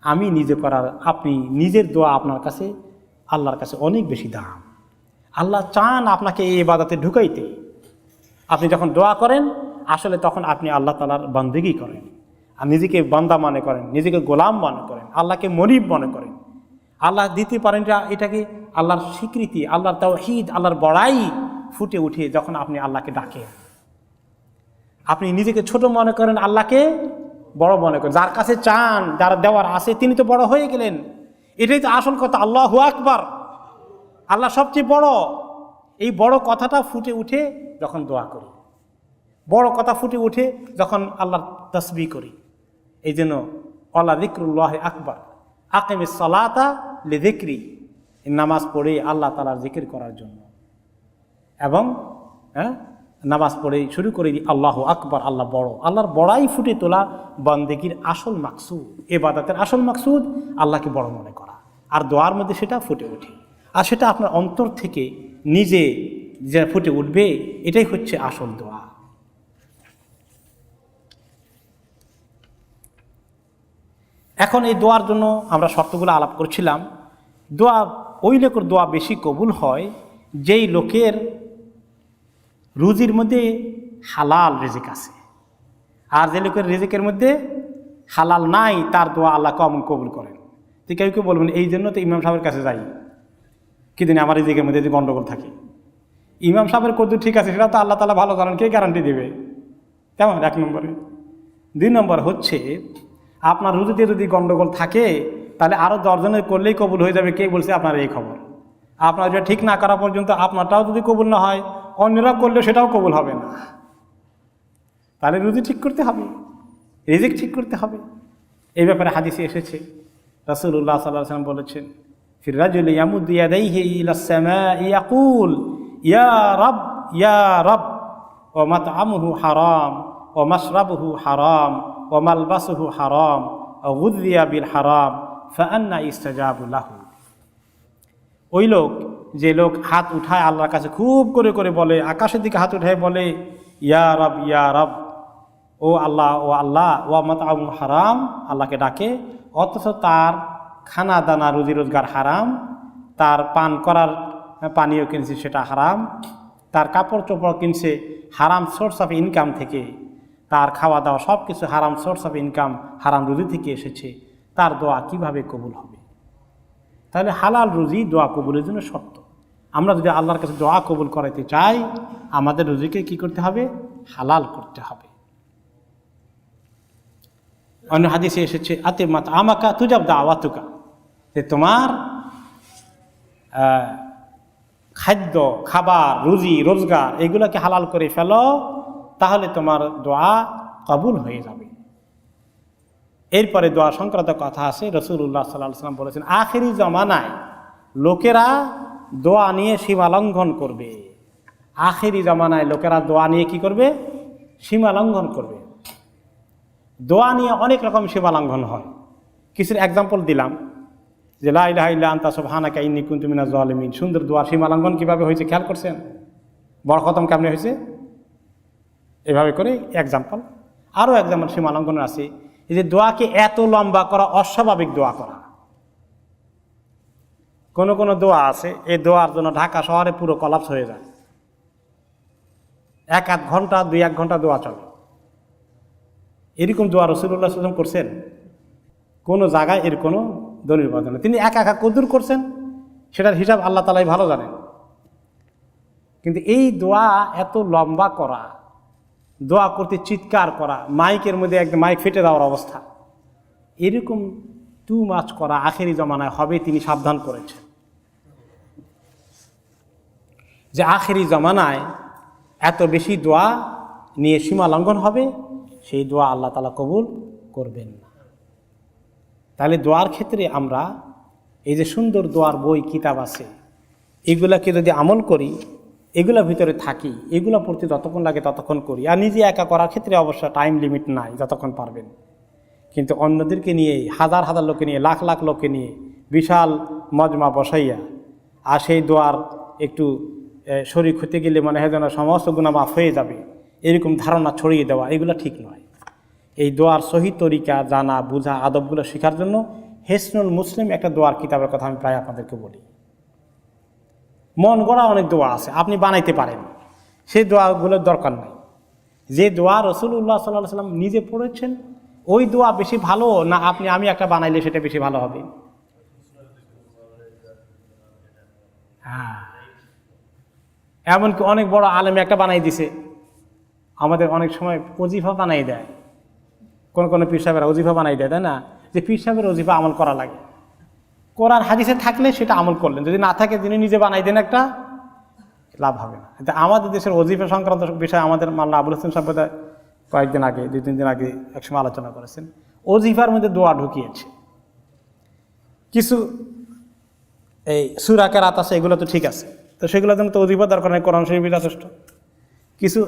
আমি নিজে করার, আপনি নিজের দোয়া আপনার কাছে আল্লাহর কাছে অনেক বেশি দাম। আল্লাহ চান আপনাকে এই ইবাদতে ঢুকাইতে। আপনি যখন দোয়া করেন আসলে তখন আপনি আল্লাহ তাআলার বন্দেগী করেন, আর নিজেকে বান্দা মনে করেন, নিজেকে গোলাম মনে করেন, আল্লাহকে মনিব মনে করেন। আল্লাহ দিতে পারেন এটাকে আল্লাহর স্বীকৃতি, আল্লাহর তাওহীদ, আল্লাহর বড়াই ফুটে উঠে যখন আপনি আল্লাহকে ডাকেন। আপনি নিজেকে ছোট মনে করেন, আল্লাহকে বড় মনে করেন। যার কাছে চান, যার দেওয়ার আছে তিনি তো বড় হয়ে গেলেন। এটাই তো আসল কথা, আল্লাহু আকবার, আল্লাহ সবচেয়ে বড়। এই বড় কথাটা ফুটে উঠে যখন দোয়া করি, বড় কথা ফুটে উঠে যখন আল্লাহর তাসবিহ করি। এই জন্য আল্লাহ যিকরুল্লাহ আকবার, আকিমিস সালাতা লিযিকরি, নামাজ পড়ে আল্লাহ তাআলার জিকির করার জন্য। এবং নামাজ পড়ে শুরু করে দিই আল্লাহু আকবার, আল্লাহ বড়। আল্লাহর বড়াই ফুটে তোলা বন্দেগীর আসল মাকসুদ, ইবাদতের আসল মাকসুদ আল্লাহকে বড় মনে করা। আর দোয়ার মধ্যে সেটা ফুটে ওঠে, আর সেটা আপনার অন্তর থেকে নিজে যে ফুটে উঠবে, এটাই হচ্ছে আসল দোয়া। এখন এই দোয়ার জন্য আমরা শর্তগুলো আলাপ করছিলাম। দোয়া ওই লোকের দোয়া বেশি কবুল হয় যেই লোকের রুজির মধ্যে হালাল রিজিক আছে, আর যে লোকের রিজিকের মধ্যে হালাল নাই তার দোয়া আল্লাহ কম কবুল করেন। তো কেউ কেউ বলবেন এই জন্য তো ইমাম সাহেবের কাছে যাই, কি দিনে আমার রিজিকের মধ্যে যদি গণ্ডগোল থাকে। ইমাম সাহেবের কদ্দুর ঠিক আছে সেটা তো আল্লাহ তাআলা ভালো জানেন, কে গ্যারান্টি দেবে? কেমন? 1 নম্বরে। 2 নম্বর হচ্ছে আপনার রুজিতে যদি গণ্ডগোল থাকে তাহলে আরও 10 জনের করলেই কবুল হয়ে যাবে। কে বলছে আপনার এই খবর? আপনার যেটা ঠিক না করা পর্যন্ত আপনারটাও যদি কবুল না হয়, অন্যরা করলে সেটাও কবুল হবে না। তাহলে রুজি ঠিক করতে হবে, রিজিক ঠিক করতে হবে। এই ব্যাপারে হাদিসে এসেছে, রাসূলুল্লাহ সাল্লাল্লাহু আলাইহি ওয়াসাল্লাম বলেছেন, ফির রাজুলি ইয়ামুদ্দু ইয়াদাইহি ইলাস সামাই ইয়াকুল ইয়া রাব ইয়া রাব, ওয়া মাতআমুহু হারাম ওয়া মাশরাবুহু হারাম ওয়া মালবাসুহু হারাম ওয়া গুযিয়া বিল হারাম ফাআন্না ইস্তাজাবু লাহু। ওই লোক, যে লোক হাত উঠায় আল্লাহর কাছে খুব করে করে বলে, আকাশের দিকে হাত উঠায় বলে ইয়া রব ইয়া রব, ও আল্লাহ ও আল্লাহ, ও মাতআমু হারাম, আল্লাহকে ডাকে, অথচ তার খানা দানা রুজি রোজগার হারাম, তার পান করার পানীয় কিনছে সেটা হারাম, তার কাপড় চোপড় কিনছে হারাম সোর্স অফ ইনকাম থেকে, তার খাওয়া দাওয়া সব কিছু হারাম সোর্স অফ ইনকাম, হারাম রুজি থেকে এসেছে, তার দোয়া কিভাবে কবুল হবে? তাহলে হালাল রুজি দোয়া কবুলের জন্য শর্ত। আমরা যদি আল্লাহর কাছে দোয়া কবুল করাইতে চাই, আমাদের রুজিকে কি করতে হবে? হালাল করতে হবে। অন্য হাদিসে এসেছে আতিমাত আমাকা তুজাব দাওয়াতুকা, যে তোমার খাদ্য, খাবার, রুজি রোজগার এগুলোকে হালাল করে ফেলো, তাহলে তোমার দোয়া কবুল হয়ে যাবে। এরপরে দোয়া সংক্রান্ত কথা আছে। রাসূলুল্লাহ সাল্লাল্লাহু আলাইহি ওয়াসাল্লাম বলেছেন, আখিরি জামানায় লোকেরা দোয়া নিয়ে সীমা লঙ্ঘন করবে। আখিরি জামানায় লোকেরা দোয়া নিয়ে কি করবে? সীমা লঙ্ঘন করবে। দোয়া নিয়ে অনেক রকম সীমা লঙ্ঘন হয়। কিছুর এক্সাম্পল দিলাম, যে লা ইলাহা ইল্লা আনতা সুবহানাকা ইন্নী কুনতু মিনাজ জালিমিন। সুন্দর দোয়া, সীমা লঙ্ঘন কীভাবে হয়েছে খেয়াল করছেন? বড় খতম কেমনে হয়েছে? এভাবে করে এক্সাম্পল। আরও এক্সাম্পল সীমা লঙ্ঘন আছে, এই যে দোয়াকে এত লম্বা করা, অস্বাভাবিক দোয়া করা। কোন কোন দোয়া আছে এই দোয়ার জন্য ঢাকা শহরে পুরো কলাপস হয়ে যায়, 1-1 ঘন্টা 2-1 ঘন্টা দোয়া চলে। এরকম দোয়া রাসূলুল্লাহ সাল্লাল্লাহু আলাইহি ওয়াসাল্লাম করছেন? কোনো জায়গায় এর কোনো দলিল পাওয়া যায় না। তিনি একা একা কদ্দুর করছেন সেটার হিসাব আল্লাহ তাআলাই ভালো জানেন। কিন্তু এই দোয়া এত লম্বা করা, দোয়া করতে চিৎকার করা, মাইকের মধ্যে একদম মাইক ফেটে দেওয়ার অবস্থা, এরকম টু মাচ করা আখেরি জমানায় হবে তিনি সাবধান করেছেন, যে আখেরি জমানায় এত বেশি দোয়া নিয়ে সীমা লঙ্ঘন হবে, সেই দোয়া আল্লাহ তাআলা কবুল করবেন না। তাহলে দোয়ার ক্ষেত্রে আমরা এই যে সুন্দর দোয়ার বই কিতাব আছে, এগুলাকে যদি আমল করি, এগুলোর ভিতরে থাকি, এগুলো পড়তে যতক্ষণ লাগে ততক্ষণ করি। আর নিজে একা করার ক্ষেত্রে অবশ্য টাইম লিমিট নাই, যতক্ষণ পারবেন। কিন্তু অন্যদেরকে নিয়ে, হাজার হাজার লোককে নিয়ে, লাখ লাখ লোককে নিয়ে বিশাল মজমা বসাইয়া আর সেই দোয়ার একটু শরীর হতে গেলে মনে হয় যেন সমস্ত গুনাহ মাফ হয়ে যাবে, এরকম ধারণা ছড়িয়ে দেওয়া, এগুলো ঠিক নয়। এই দোয়ার সহি তরিকা জানা, বুঝা, আদবগুলো শেখার জন্য হিসনুল মুসলিম একটা দোয়ার কিতাবের কথা আমি প্রায় আপনাদেরকে বলি। মন গড়া অনেক দোয়া আছে, আপনি বানাইতে পারেন, সেই দোয়াগুলোর দরকার নাই। যে দোয়া রাসূলুল্লাহ সাল্লাল্লাহু আলাইহি ওয়াসাল্লাম নিজে পড়েছেন, ওই দোয়া বেশি ভালো না আমি একটা বানাইলে সেটা বেশি ভালো হবে? হ্যাঁ, এমনকি অনেক বড় আলেম একটা বানাই দিছে। আমাদের অনেক সময় ওজিফা বানাই দেয়, কোন পীর সাহেবেরা ওজিফা বানাই দেয়, তাই না? যে পীর সাহেবের ওজিফা আমল করা লাগে। কোরআন হাদিসে থাকলে সেটা আমল করলেন, যদি না থাকে যিনি নিজে বানাই দেন একটা, লাভ হবে না। আমাদের দেশের ওজিফা সংক্রান্ত বিষয়ে আমাদের মাল্লা আবুল হোসেন সম্প্রদায় কয়েকদিন আগে, 2-3 দিন আগে একসময় আলোচনা করেছেন। ওজিফার মধ্যে দোয়া ঢুকিয়েছে কিছু, এই সূরা কেরাত আছে, এগুলো তো ঠিক আছে, তো সেগুলোর জন্য তো ওজিফা দরকার নেই, কোরআন শরীফই যথেষ্ট। কিছু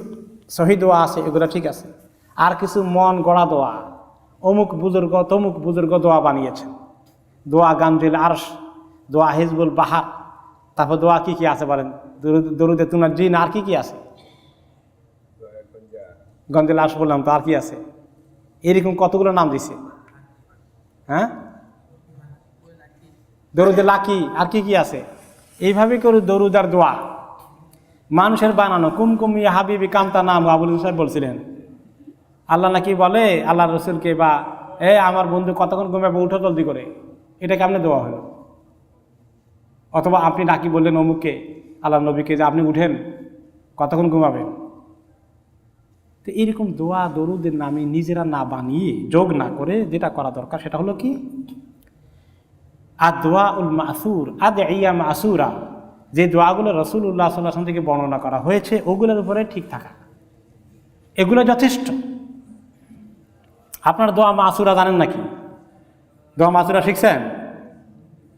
সহি দোয়া আছে, এগুলো ঠিক আছে। আর কিছু মন গড়া দোয়া, অমুক বুজুর্গ তমুক বুজুর্গ দোয়া বানিয়েছেন, দোয়া গামজিল আরশ, দোয়া হিজবুল বাহার, তারপর দোয়া কি কি আছে বলেন, দরুদে তুনার জিন, আর কি কি আছে? গঞ্জিল আরশ বললাম তো, আর কি আছে? এরকম কতগুলো নাম দিছে। হ্যাঁ, দরুদে লাকি, আর কি কি আছে? এইভাবে করে দরুদ আর দোয়া মানুষের বানানো। কুমকুম ইয়া হাবিবি কামতা নাম আবুল সাহেব বলছিলেন, আল্লাহ নাকি বলে আল্লাহ রসুলকে, বা আমার বন্ধু কতক্ষণ ঘুমাবে, উঠো জলদি করে, এটা কেমনে দোয়া হলো? অথবা আপনি ডাকি বললেন অমুককে, আল্লাহ নবীকে, যে আপনি উঠেন, কতক্ষণ ঘুমাবেন। তো এরকম দোয়া দরুদের নামে নিজেরা না বানিয়ে, যোগ না করে, যেটা করা দরকার সেটা হলো কি, আদওয়া উল মাসুর, আদইয়া মাসুরা, যে দোয়াগুলো রাসূলুল্লাহ সাল্লাল্লাহু আলাইহি ওয়াসাল্লাম থেকে বর্ণনা করা হয়েছে, ওগুলোর উপরে ঠিক থাকা, এগুলো যথেষ্ট। আপনার দোয়া মাসুরা জানেন নাকি? দোয়া মাসুরা শিখছেন?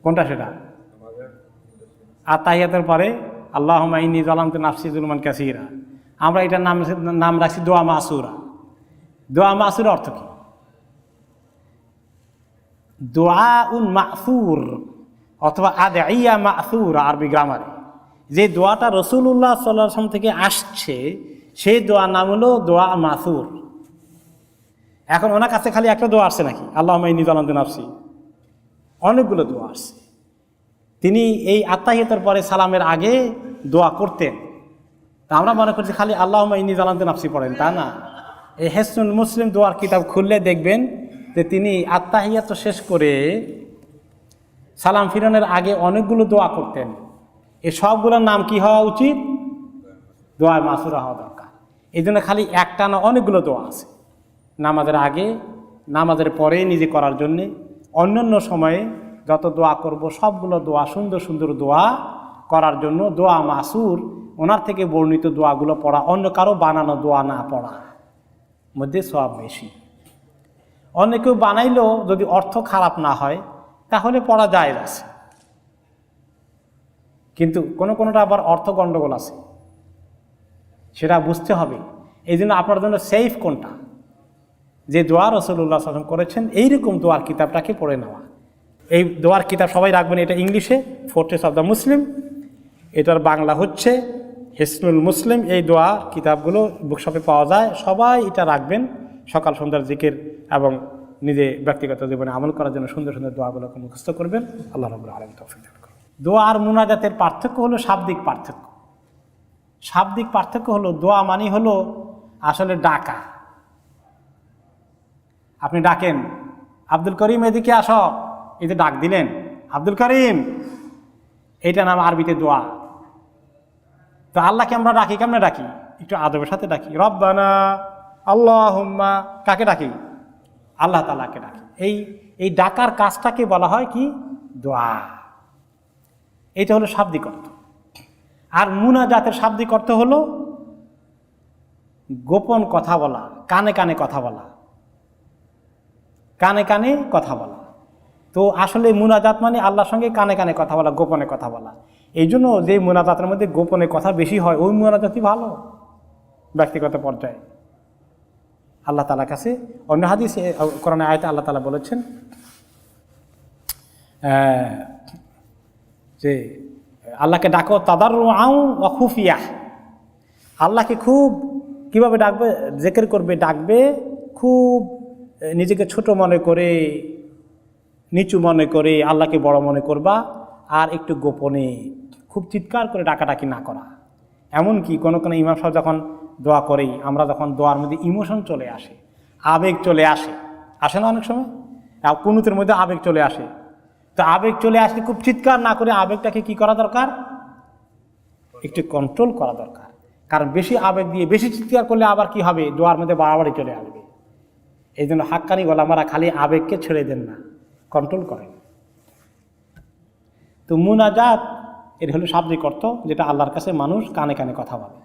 কোনটা সেটা? আর তাহিয়াতের পরে আল্লাহুম্মা ইন্নী যালামতু নাফসি যুলমান কাসীরা, আমরা এটার নাম রাখছি দোয়া মাসুরা। দোয়া মাসুরা অর্থ কি? দোয়াউন মাসুর অথবা আদইয়া মাসুর আরবি গ্রামারে, যে দোয়াটা রাসূলুল্লাহ সাল্লাল্লাহু আলাইহি ওয়াসাল্লাম থেকে আসছে, সেই দোয়ার নাম হলো দোয়া মাসুর। এখন ওনার কাছে খালি একটা দোয়া আসছে নাকি? আল্লাহুম্মা ইন্নী যালামতু নাফসি, অনেকগুলো দোয়া আসছে। তিনি এই আত্তাহিয়াতের পরে সালামের আগে দোয়া করতেন। তা আমরা মনে করছি খালি আল্লাহুম্মা ইন্নী যালামতু নাফসি পড়েন, তা না। এই হিসনুল মুসলিম দোয়ার কিতাব খুললে দেখবেন যে তিনি আত্তাহিয়াত শেষ করে সালাম ফিরানোর আগে অনেকগুলো দোয়া করতেন। এই সবগুলোর নাম কি হওয়া উচিত? দোয়া মাসুরা হওয়া দরকার। এই জন্য খালি একটা না, অনেকগুলো দোয়া আছে। নামাজের আগে, নামাজের পরে নিজে করার জন্যে, অন্যান্য সময়ে যত দোয়া করব সবগুলো দোয়া, সুন্দর সুন্দর দোয়া করার জন্য দোয়া মাসুর, ওনার থেকে বর্ণিত দোয়াগুলো পড়া, অন্য কারো বানানো দোয়া না পড়া মধ্যে সওয়াব বেশি। অন্য কেউ বানাইলেও যদি অর্থ খারাপ না হয় তাহলে পড়া যায় আছে, কিন্তু কোনোটা আবার অর্থ গণ্ডগোল আছে, সেটা বুঝতে হবে। এই জন্য আপনার জন্য সেফ কোনটা, যে দোয়া রাসূলুল্লাহ সাল্লাল্লাহু আলাইহি ওয়াসাল্লাম করেছেন, এইরকম দোয়ার কিতাবটাকে পড়ে নেওয়া। এই দোয়ার কিতাব সবাই রাখবেন, এটা ইংলিশে ফোর্ট্রেস অফ দ্য মুসলিম, এটার বাংলা হচ্ছে হিসনুল মুসলিম। এই দোয়া কিতাবগুলো বুকশপে পাওয়া যায়, সবাই এটা রাখবেন। সকাল সন্ধ্যার জিকির এবং নিজে ব্যক্তিগত জীবনে আমল করার জন্য সুন্দর সুন্দর দোয়াগুলোকে মুখস্থ করবেন। আল্লাহ রাব্বুল আলামিন তৌফিক দান করুন। দোয়া আর মুনাজাতের পার্থক্য হলো শাব্দিক পার্থক্য। শাব্দিক পার্থক্য হলো, দোয়া মানে হলো আসলে ডাকা। আপনি ডাকেন, আব্দুল করিম এদিকে আসো, এই যে ডাক দিলেন আব্দুল করিম, এইটা নাম আরবিতে দোয়া। তো আল্লাহকে আমরা ডাকি, কেমনে ডাকি? একটু আদবের সাথে ডাকি। রব্বানা, আল্লাহুম্মা, কাকে ডাকি? আল্লাহ তাআলাকে ডাকি। এই ডাকার কাজটাকে বলা হয় কি? দোয়া। এইটা হলো শাব্দিক অর্থ। আর মুনাজাতের শাব্দিক অর্থ হলো গোপন কথা বলা, কানে কানে কথা বলা, কানে কানে কথা বলা। তো আসলে মুনাজাত মানে আল্লাহর সঙ্গে কানে কানে কথা বলা, গোপনে কথা বলা। এই জন্য যে মুনাজাতের মধ্যে গোপনে কথা বেশি হয় ওই মুনাজাতই ভালো ব্যক্তিগত পর্যায়ে আল্লাহ তাআলার কাছে। অন্য হাদিসে কোরআনের আয়াতে আল্লাহ তাআলা বলেছেন যে আল্লাহকে ডাকো তাদাররুআন ওয়া খুফিয়াহ, আল্লাহকে খুব কিভাবে ডাকবে, জিকির করবে, ডাকবে খুব নিজেকে ছোট মনে করে, নিচু মনে করে, আল্লাহকে বড় মনে করবা, আর একটু গোপনে খুব চিৎকার করে ডাকাডাকি না করা। এমনকি কোনো কোনো ইমাম সাহেব যখন দোয়া করি, আমরা যখন দোয়ার মধ্যে ইমোশন চলে আসে, আবেগ চলে আসে, আসে না অনেক সময়, কুনুতের মধ্যে আবেগ চলে আসে, তো আবেগ চলে আসলে খুব চিৎকার না করে আবেগটাকে কি করা দরকার, একটু কন্ট্রোল করা দরকার। কারণ বেশি আবেগ দিয়ে বেশি চিৎকার করলে আবার কি হবে, দোয়ার মধ্যে বাড়াবাড়ি চলে আসবে। এই জন্য হাক্কানি ওলামারা খালি আবেগকে ছেড়ে দেন না, কন্ট্রোল করেন। তো মুনাজাত এর হলো শাব্দিক অর্থ, যেটা আল্লাহর কাছে মানুষ কানে কানে কথা বলে,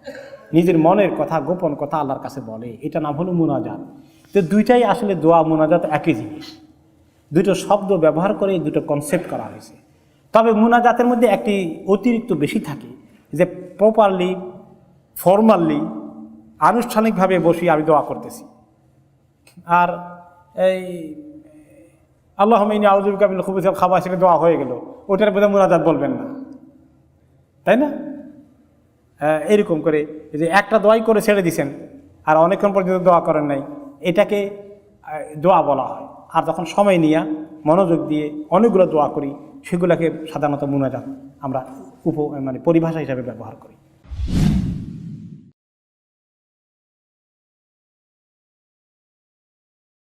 নিজের মনের কথা, গোপন কথা আল্লাহর কাছে বলে, এটা নাম হলো মুনাজাত। তো দুইটাই আসলে দোয়া মুনাজাত একই জিনিস, দুটো শব্দ ব্যবহার করে দুটো কনসেপ্ট করা হয়েছে। তবে মুনাজাতের মধ্যে একটি অতিরিক্ত বেশি থাকে, যে প্রপারলি ফর্মালি আনুষ্ঠানিকভাবে বসি আমি দোয়া করতেছি, আর এই আল্লাহুম্মা ইন্নী আউযু বিকা মিনাল খুবুসি ওয়াল খাবাইসি দোয়া হয়ে গেল, ওটার মধ্যে মুনাজাত বলবেন না, তাই না? এরকম করে যে একটা দোয়াই করে ছেড়ে দিছেন আর অনেকক্ষণ পর্যন্ত দোয়া করেন নাই, এটাকে দোয়া বলা হয়। আর যখন সময় নিয়ে মনোযোগ দিয়ে অনেকগুলো দোয়া করি, সেগুলোকে সাধারণত মুনাজাত আমরা মানে পরিভাষা হিসাবে ব্যবহার করি।